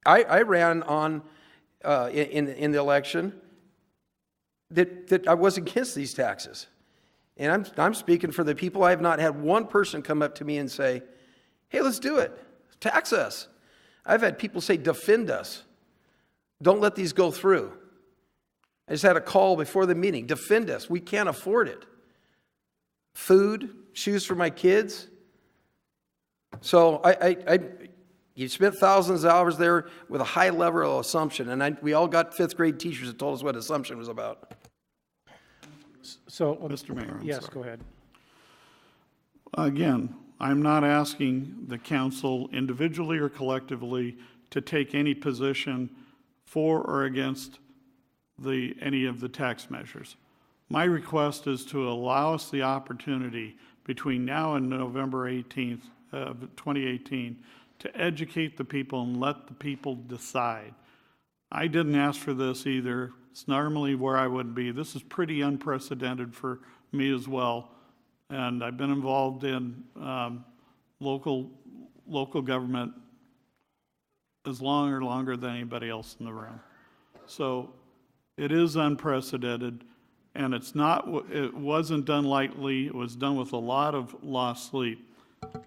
I ran on in the election that I was against these taxes. And I'm speaking for the people. I have not had one person come up to me and say, hey, let's do it. Tax us. I've had people say, defend us. Don't let these go through. I just had a call before the meeting. Defend us. We can't afford it. Food, shoes for my kids. So you spent thousands of hours there with a high level of assumption, and we all got fifth grade teachers that told us what assumption was about. So, Mr. Mayor, I'm yes, sorry. go ahead. Again, I'm not asking the council individually or collectively to take any position for or against any of the tax measures. My request is to allow us the opportunity between now and November 18th of 2018 to educate the people and let the people decide. I didn't ask for this either. It's normally where I would be. This is pretty unprecedented for me as well. And I've been involved in local government as long or longer than anybody else in the room. So it is unprecedented, and it wasn't done lightly. It was done with a lot of lost sleep.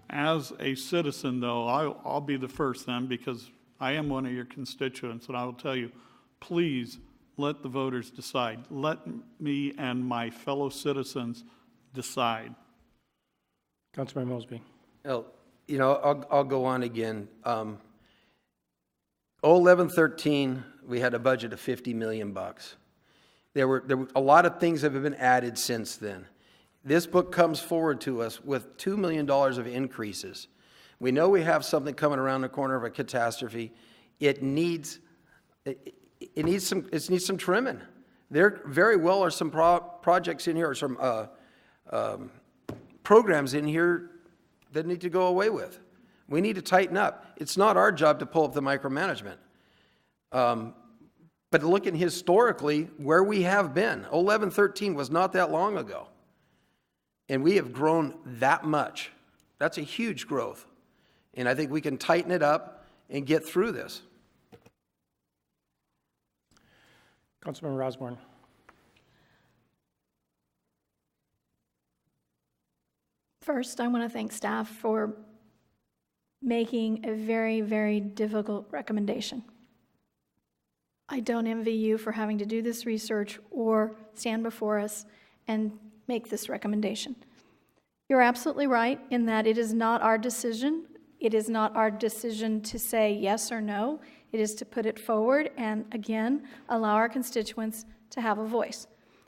As a citizen, though, I'll be the first then, because I am one of your constituents, and I will tell you, please let the voters decide. Let me and my fellow citizens decide. Councilmember Mosby. Well, I'll go on again. 11-13, we had a budget of $50 million. There were a lot of things that have been added since then. This book comes forward to us with $2 million of increases. We know we have something coming around the corner of a catastrophe. It needs some trimming. There very well are some projects in here, or some programs in here that need to go away with. We need to tighten up. It's not our job to pull up the micromanagement. But looking historically where we have been, 11-13 was not that long ago. And we have grown that much. That's a huge growth. And I think we can tighten it up and get through this. Councilmember Osborne. First, I want to thank staff for making a very, very difficult recommendation. I don't envy you for having to do this research or stand before us and make this recommendation. You're absolutely right in that it is not our decision. It is not our decision to say yes or no. It is to put it forward and, again, allow our constituents to have a voice.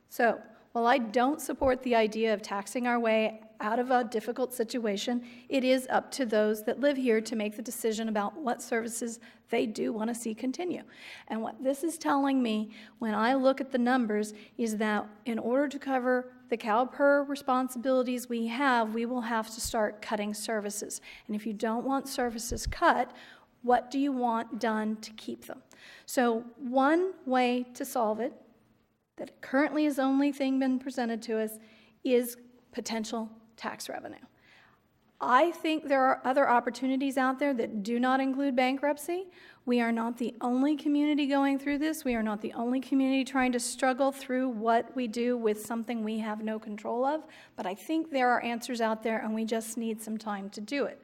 So, while I don't support the idea of taxing our way out of a difficult situation, it is up to those that live here to make the decision about what services they do want to see continue. And what this is telling me when I look at the numbers is that in order to cover the CalPER responsibilities we will have to start cutting services. And if you don't want services cut, what do you want done to keep them? So one way to solve it, that currently is the only thing been presented to us, is potential tax revenue. I think there are other opportunities out there that do not include bankruptcy. We are not the only community going through this. We are not the only community trying to struggle through what we do with something we have no control of. But I think there are answers out there, and we just need some time to do it.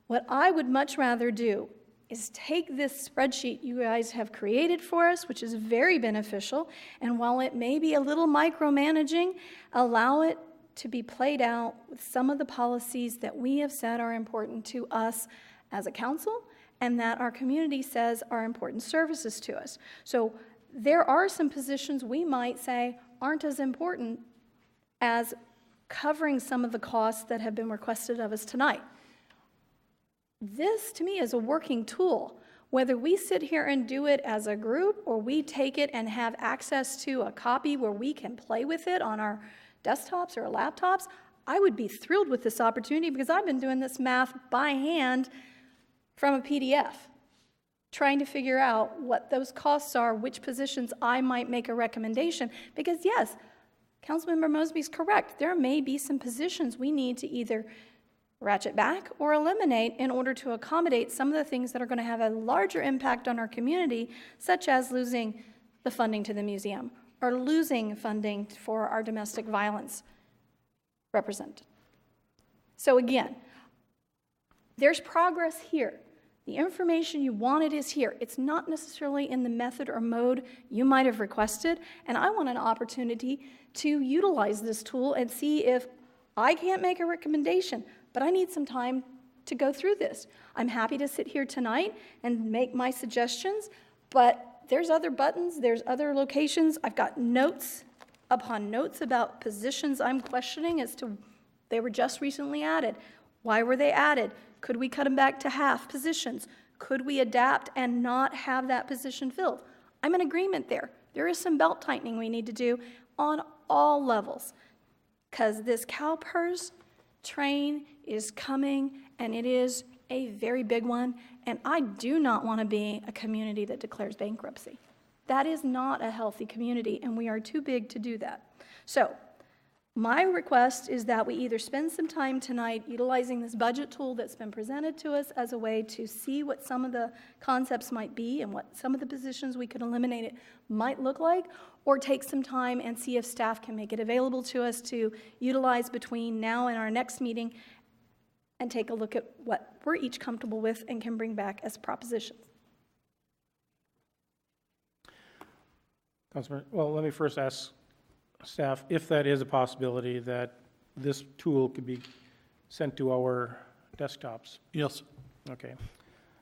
What I would much rather do is take this spreadsheet you guys have created for us, which is very beneficial, and while it may be a little micromanaging, allow it to be played out with some of the policies that we have said are important to us as a council and that our community says are important services to us. So there are some positions we might say aren't as important as covering some of the costs that have been requested of us tonight. This, to me, is a working tool. Whether we sit here and do it as a group or we take it and have access to a copy where we can play with it on our desktops or laptops, I would be thrilled with this opportunity because I've been doing this math by hand from a PDF, trying to figure out what those costs are, which positions I might make a recommendation. Because yes, Councilmember Mosby's correct. There may be some positions we need to either ratchet back or eliminate in order to accommodate some of the things that are going to have a larger impact on our community, such as losing the funding to the museum or losing funding for our domestic violence represented. So again, there's progress here. The information you wanted is here. It's not necessarily in the method or mode you might have requested, and I want an opportunity to utilize this tool and see if I can't make a recommendation, but I need some time to go through this. I'm happy to sit here tonight and make my suggestions, but there's other buttons, there's other locations. I've got notes upon notes about positions I'm questioning as to they were just recently added. Why were they added? Could we cut them back to half positions? Could we adapt and not have that position filled? I'm in agreement there. There is some belt tightening we need to do on all levels, because this CalPERS train is coming, and it is a very big one, and I do not want to be a community that declares bankruptcy. That is not a healthy community, and we are too big to do that. So my request is that we either spend some time tonight utilizing this budget tool that's been presented to us as a way to see what some of the concepts might be and what some of the positions we could eliminate it might look like, or take some time and see if staff can make it available to us to utilize between now and our next meeting, and take a look at what we're each comfortable with and can bring back as propositions. Councilman, well, let me first ask staff if that is a possibility that this tool could be sent to our desktops. Yes. Okay.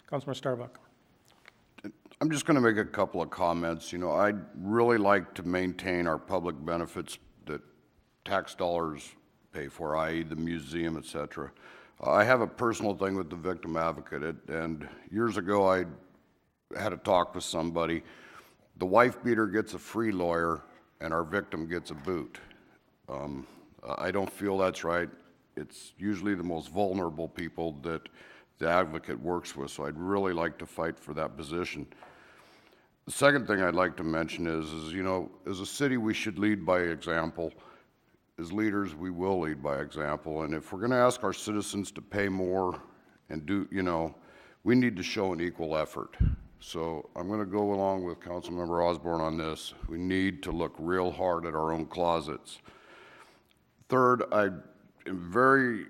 Councilman Starbuck. I'm just going to make a couple of comments. You know, I'd really like to maintain our public benefits that tax dollars pay for, i.e. the museum, et cetera. I have a personal thing with the victim advocate, and years ago I had a talk with somebody. The wife beater gets a free lawyer, and our victim gets a boot. I don't feel that's right. It's usually the most vulnerable people that the advocate works with, so I'd really like to fight for that position. The second thing I'd like to mention is, you know, as a city, we should lead by example. As leaders, we will lead by example, and if we're going to ask our citizens to pay more and do, you know, we need to show an equal effort. So I'm going to go along with Councilmember Osborne on this. We need to look real hard at our own closets. Third, I am very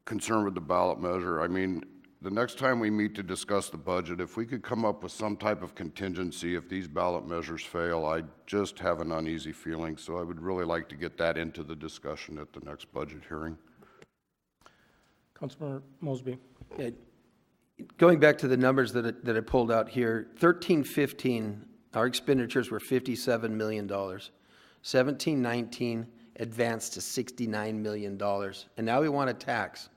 concerned with the ballot measure. I mean, the next time we meet to discuss the budget, if we could come up with some type of contingency if these ballot measures fail, I just have an uneasy feeling. So I would really like to get that into the discussion at the next budget hearing. Councilman Mosby. Yeah, going back to the numbers that I pulled out here, 13-15, our expenditures were $57 million. 17-19 advanced to $69 million. And now we want a tax.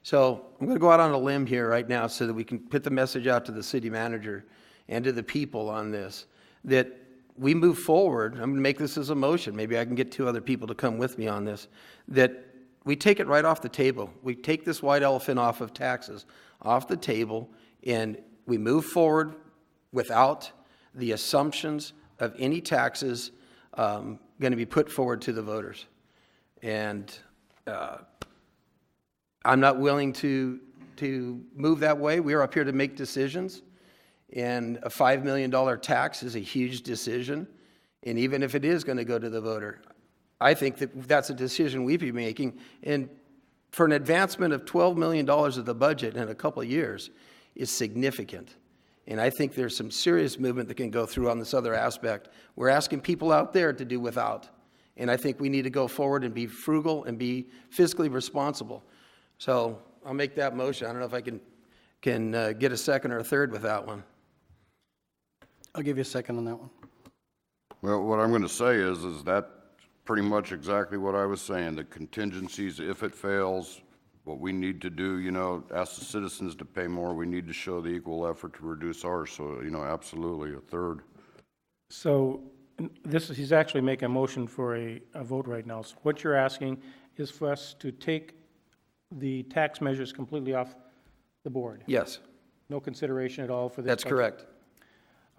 So I'm going to go out on a limb here right now so that we can put the message out to the city manager and to the people on this, that we move forward. I'm going to make this as a motion. Maybe I can get 2 other people to come with me on this, that we take it right off the table. We take this white elephant off of taxes, off the table, and we move forward without the assumptions of any taxes going to be put forward to the voters. And I'm not willing to move that way. We are up here to make decisions, and a $5 million tax is a huge decision. And even if it is going to go to the voter, I think that that's a decision we'd be making. And for an advancement of $12 million of the budget in a couple of years is significant. And I think there's some serious movement that can go through on this other aspect. We're asking people out there to do without. And I think we need to go forward and be frugal and be fiscally responsible. So I'll make that motion. I don't know if I can get a second or a third with that one. I'll give you a second on that one. Well, what I'm going to say is that pretty much exactly what I was saying. The contingencies, if it fails, what we need to do, you know, ask the citizens to pay more. We need to show the equal effort to reduce ours. So, you know, absolutely a third. So he's actually making a motion for a vote right now. So what you're asking is for us to take the tax measures completely off the board? Yes. No consideration at all for this? That's correct.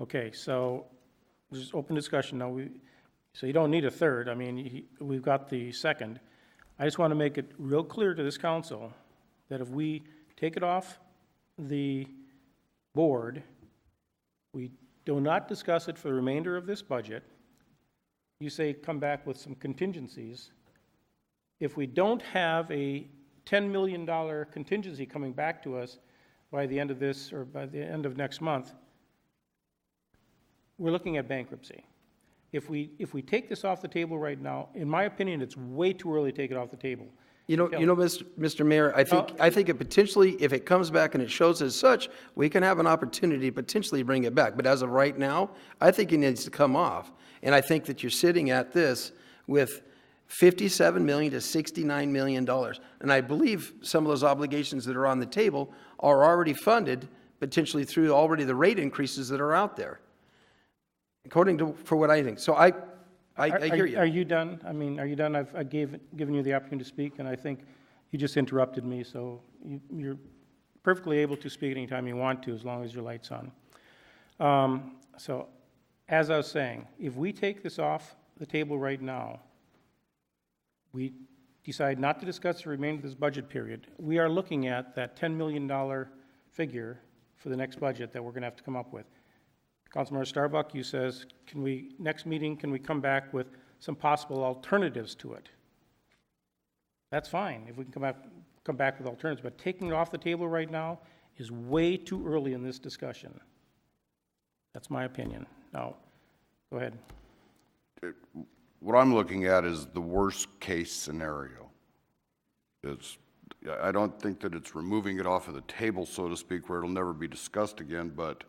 Okay, so just open discussion now. So you don't need a third. I mean, we've got the second. I just want to make it real clear to this council that if we take it off the board, we do not discuss it for the remainder of this budget. You say come back with some contingencies. If we don't have a $10 million contingency coming back to us by the end of this or by the end of next month, we're looking at bankruptcy. if we take this off the table right now, in my opinion, it's way too early to take it off the table. Mr. Mayor, I think it potentially, if it comes back and it shows as such, we can have an opportunity to potentially bring it back. But as of right now, I think it needs to come off. And I think that you're sitting at this with $57 million to $69 million. And I believe some of those obligations that are on the table are already funded, potentially through already the rate increases that are out there, according to, for what I think. So I hear you. Are you done? I mean, are you done? I've given you the opportunity to speak, and I think you just interrupted me, so you're perfectly able to speak anytime you want to, as long as your light's on. So, as I was saying, if we take this off the table right now, we decide not to discuss the remainder of this budget period, we are looking at that $10 million figure for the next budget that we're going to have to come up with. Councilmember Starbuck, you says, next meeting, can we come back with some possible alternatives to it? That's fine, if we can come back with alternatives, but taking it off the table right now is way too early in this discussion. That's my opinion. Now, go ahead. What I'm looking at is the worst-case scenario. I don't think that it's removing it off of the table, so to speak, where it'll never be discussed again, but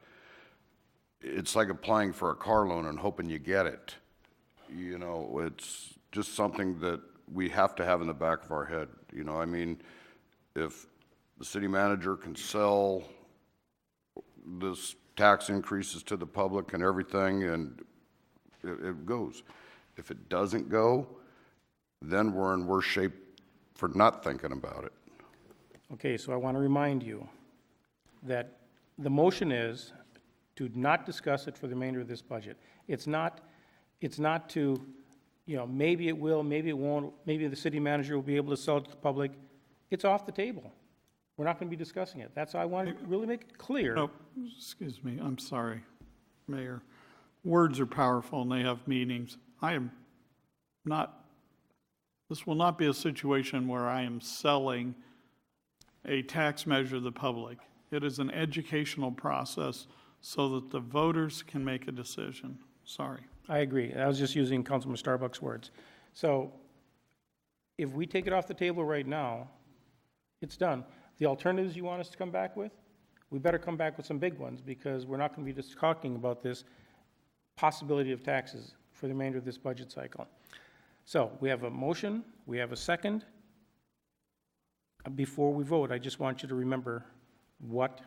it's like applying for a car loan and hoping you get it. You know, it's just something that we have to have in the back of our head. You know, I mean, if the city manager can sell this tax increases to the public and everything, and it goes. If it doesn't go, then we're in worse shape for not thinking about it. Okay, so I want to remind you that the motion is to not discuss it for the remainder of this budget. It's not to, you know, maybe it will, maybe it won't, maybe the city manager will be able to sell it to the public. It's off the table. We're not going to be discussing it. That's why I want to really make it clear. Oh, excuse me, I'm sorry, Mayor. Words are powerful and they have meanings. This will not be a situation where I am selling a tax measure to the public. It is an educational process so that the voters can make a decision. Sorry. I agree. I was just using Councilman Starbuck's words. So if we take it off the table right now, it's done. The alternatives you want us to come back with, we better come back with some big ones, because we're not going to be just talking about this possibility of taxes for the remainder of this budget cycle. So we have a motion, we have a second. Before we vote, I just want you to remember what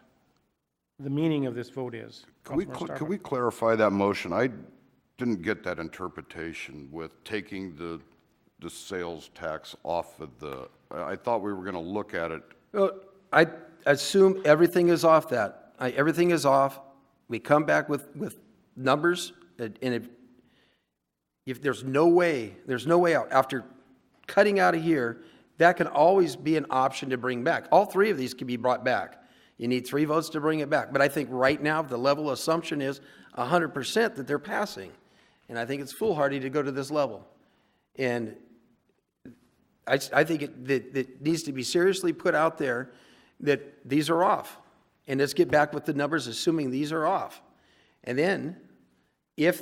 the meaning of this vote is. Can we clarify that motion? I didn't get that interpretation with taking the sales tax off of the, I thought we were going to look at it. Well, I assume everything is off that. Everything is off. We come back with numbers, and if there's no way out, after cutting out of here, that can always be an option to bring back. All three of these can be brought back. You need 3 votes to bring it back. But I think right now the level of assumption is 100% that they're passing. And I think it's foolhardy to go to this level. And I think it needs to be seriously put out there that these are off. And let's get back with the numbers assuming these are off. And then if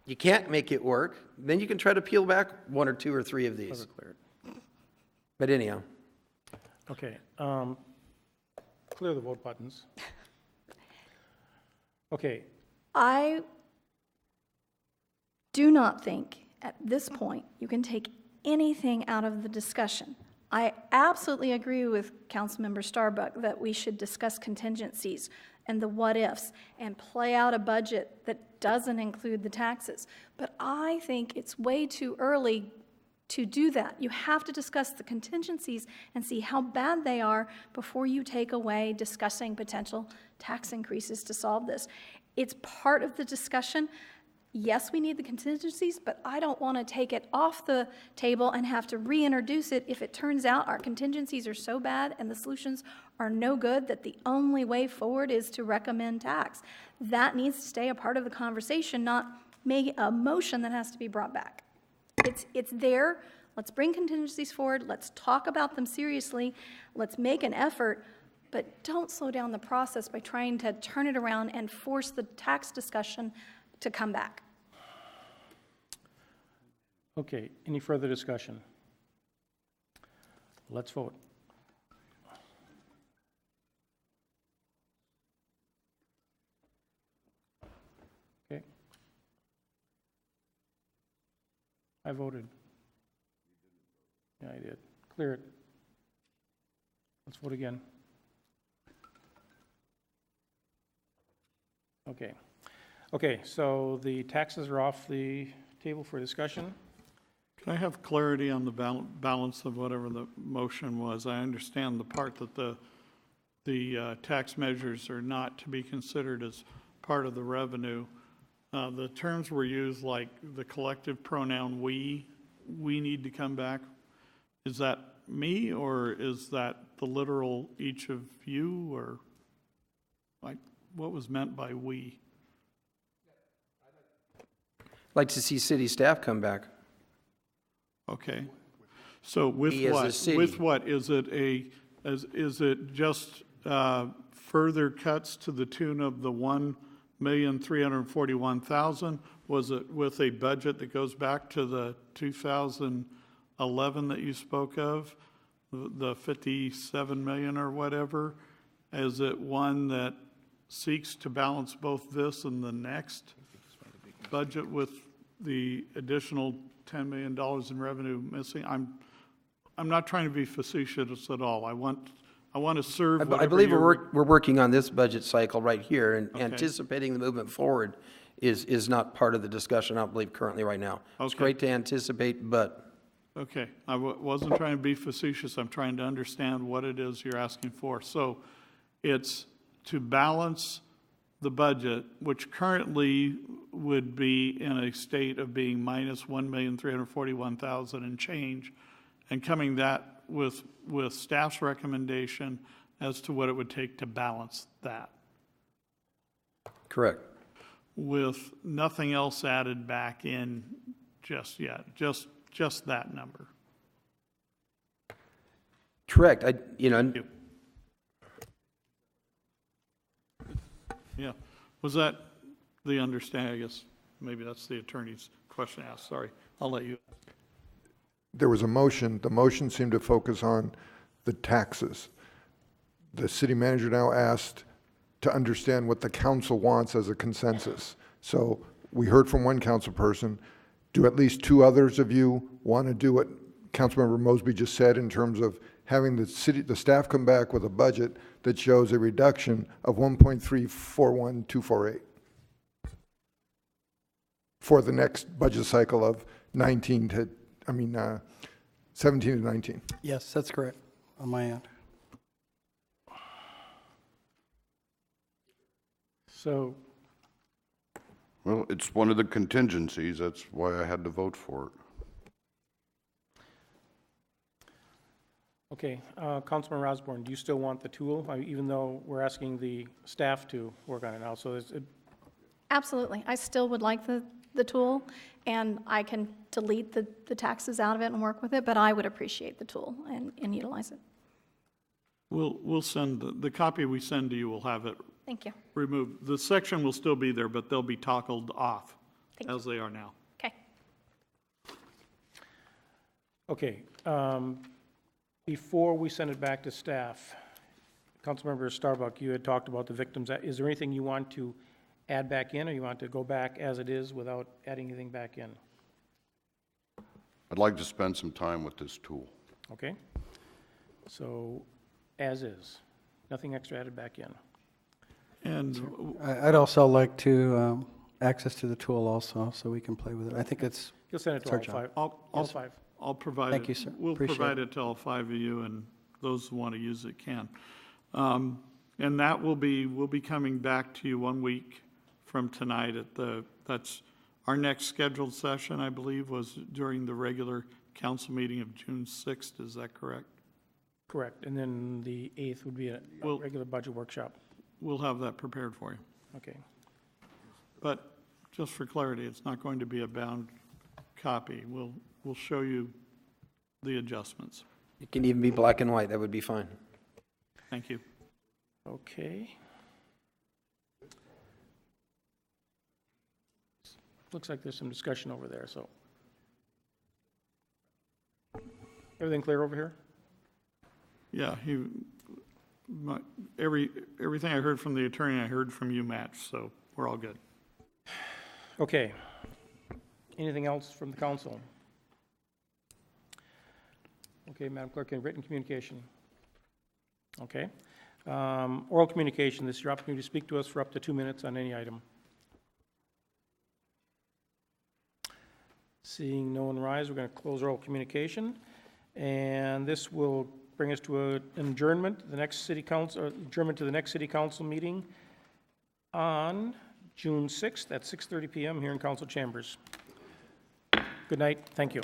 you can't make it work, then you can try to peel back 1 or 2 or 3 of these. But anyhow. Okay. Clear the vote buttons. Okay. I do not think at this point you can take anything out of the discussion. I absolutely agree with Councilmember Starbuck that we should discuss contingencies and the what-ifs and play out a budget that doesn't include the taxes. But I think it's way too early to do that. You have to discuss the contingencies and see how bad they are before you take away discussing potential tax increases to solve this. It's part of the discussion. Yes, we need the contingencies, but I don't want to take it off the table and have to reintroduce it if it turns out our contingencies are so bad and the solutions are no good that the only way forward is to recommend tax. That needs to stay a part of the conversation, not make a motion that has to be brought back. It's there. Let's bring contingencies forward. Let's talk about them seriously. Let's make an effort, but don't slow down the process by trying to turn it around and force the tax discussion to come back. Okay, any further discussion? Let's vote. Okay. I voted. Yeah, I did. Clear it. Let's vote again. Okay. Okay, so the taxes are off the table for discussion. Can I have clarity on the balance of whatever the motion was? I understand the part that the tax measures are not to be considered as part of the revenue. The terms were used like the collective pronoun we need to come back. Is that me, or is that the literal each of you, or like what was meant by we? Like to see city staff come back. Okay. So with We as a what? city. With what? Is it just further cuts to the tune of the 1,341,000? Was it with a budget that goes back to the 2011 that you spoke of, the 57 million or whatever? Is it one that seeks to balance both this and the next budget with the additional $10 million in revenue missing? I'm not trying to be facetious at all. I want to serve I whatever believe you're- we're working on this budget cycle right here, and Okay. anticipating the movement forward is not part of the discussion, I don't believe, currently right now. It's Okay. great to anticipate, but Okay, I wasn't trying to be facetious. I'm trying to understand what it is you're asking for. So it's to balance the budget, which currently would be in a state of being minus 1,341,000 and change, and coming that with staff's recommendation as to what it would take to balance that, correct. with nothing else added back in just yet, just that number. Correct. Yeah. Was that the understanding? I guess maybe that's the attorney's question asked. Sorry. I'll let you. There was a motion. The motion seemed to focus on the taxes. The city manager now asked to understand what the council wants as a consensus. So we heard from one council person. Do at least two others of you want to do what Councilmember Mosby just said in terms of having the staff come back with a budget that shows a reduction of 1.341248 for the next budget cycle of 17 to 19? Yes, that's correct on my end. So, Well, it's one of the contingencies. That's why I had to vote for it. okay, Councilman Osborne, do you still want the tool, even though we're asking the staff to work on it now? So Absolutely. I still would like the tool, and I can delete the taxes out of it and work with it, but I would appreciate the tool and utilize it. We'll send, the copy we send to you will have it Thank you. removed. The section will still be there, but they'll be toggled off as they are now. Okay. Okay, before we send it back to staff, Councilmember Starbuck, you had talked about the victims. Is there anything you want to add back in, or you want to go back as it is without adding anything back in? I'd like to spend some time with this tool. Okay, so as is, nothing extra added back in. And I'd also like to access to the tool also, so we can play with it. I think it's. You'll send it to our all job. five. All five. I'll provide it. Thank you, sir. We'll Appreciate provide it. it to all five of you, and those who want to use it can. And that we'll be coming back to you 1 week from tonight that's our next scheduled session, I believe, was during the regular council meeting of June 6th. Is that correct? Correct, and then the 8th would be a regular budget workshop. We'll have that prepared for you. Okay. But just for clarity, it's not going to be a bound copy. We'll show you the adjustments. It can even be black and white, that would be fine. Thank you. Okay. Looks like there's some discussion over there, so. Everything clear over here? Yeah, everything I heard from the attorney, I heard from you, Matt, so we're all good. Okay. Anything else from the council? Okay, Madam Clerk, in written communication? Okay. Oral communication, this is your opportunity to speak to us for up to 2 minutes on any item. Seeing no one rise, we're going to close oral communication, and this will bring us to an adjournment to the next city council meeting on June 6th at 6:30 p.m. here in council chambers. Good night. Thank you.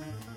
you.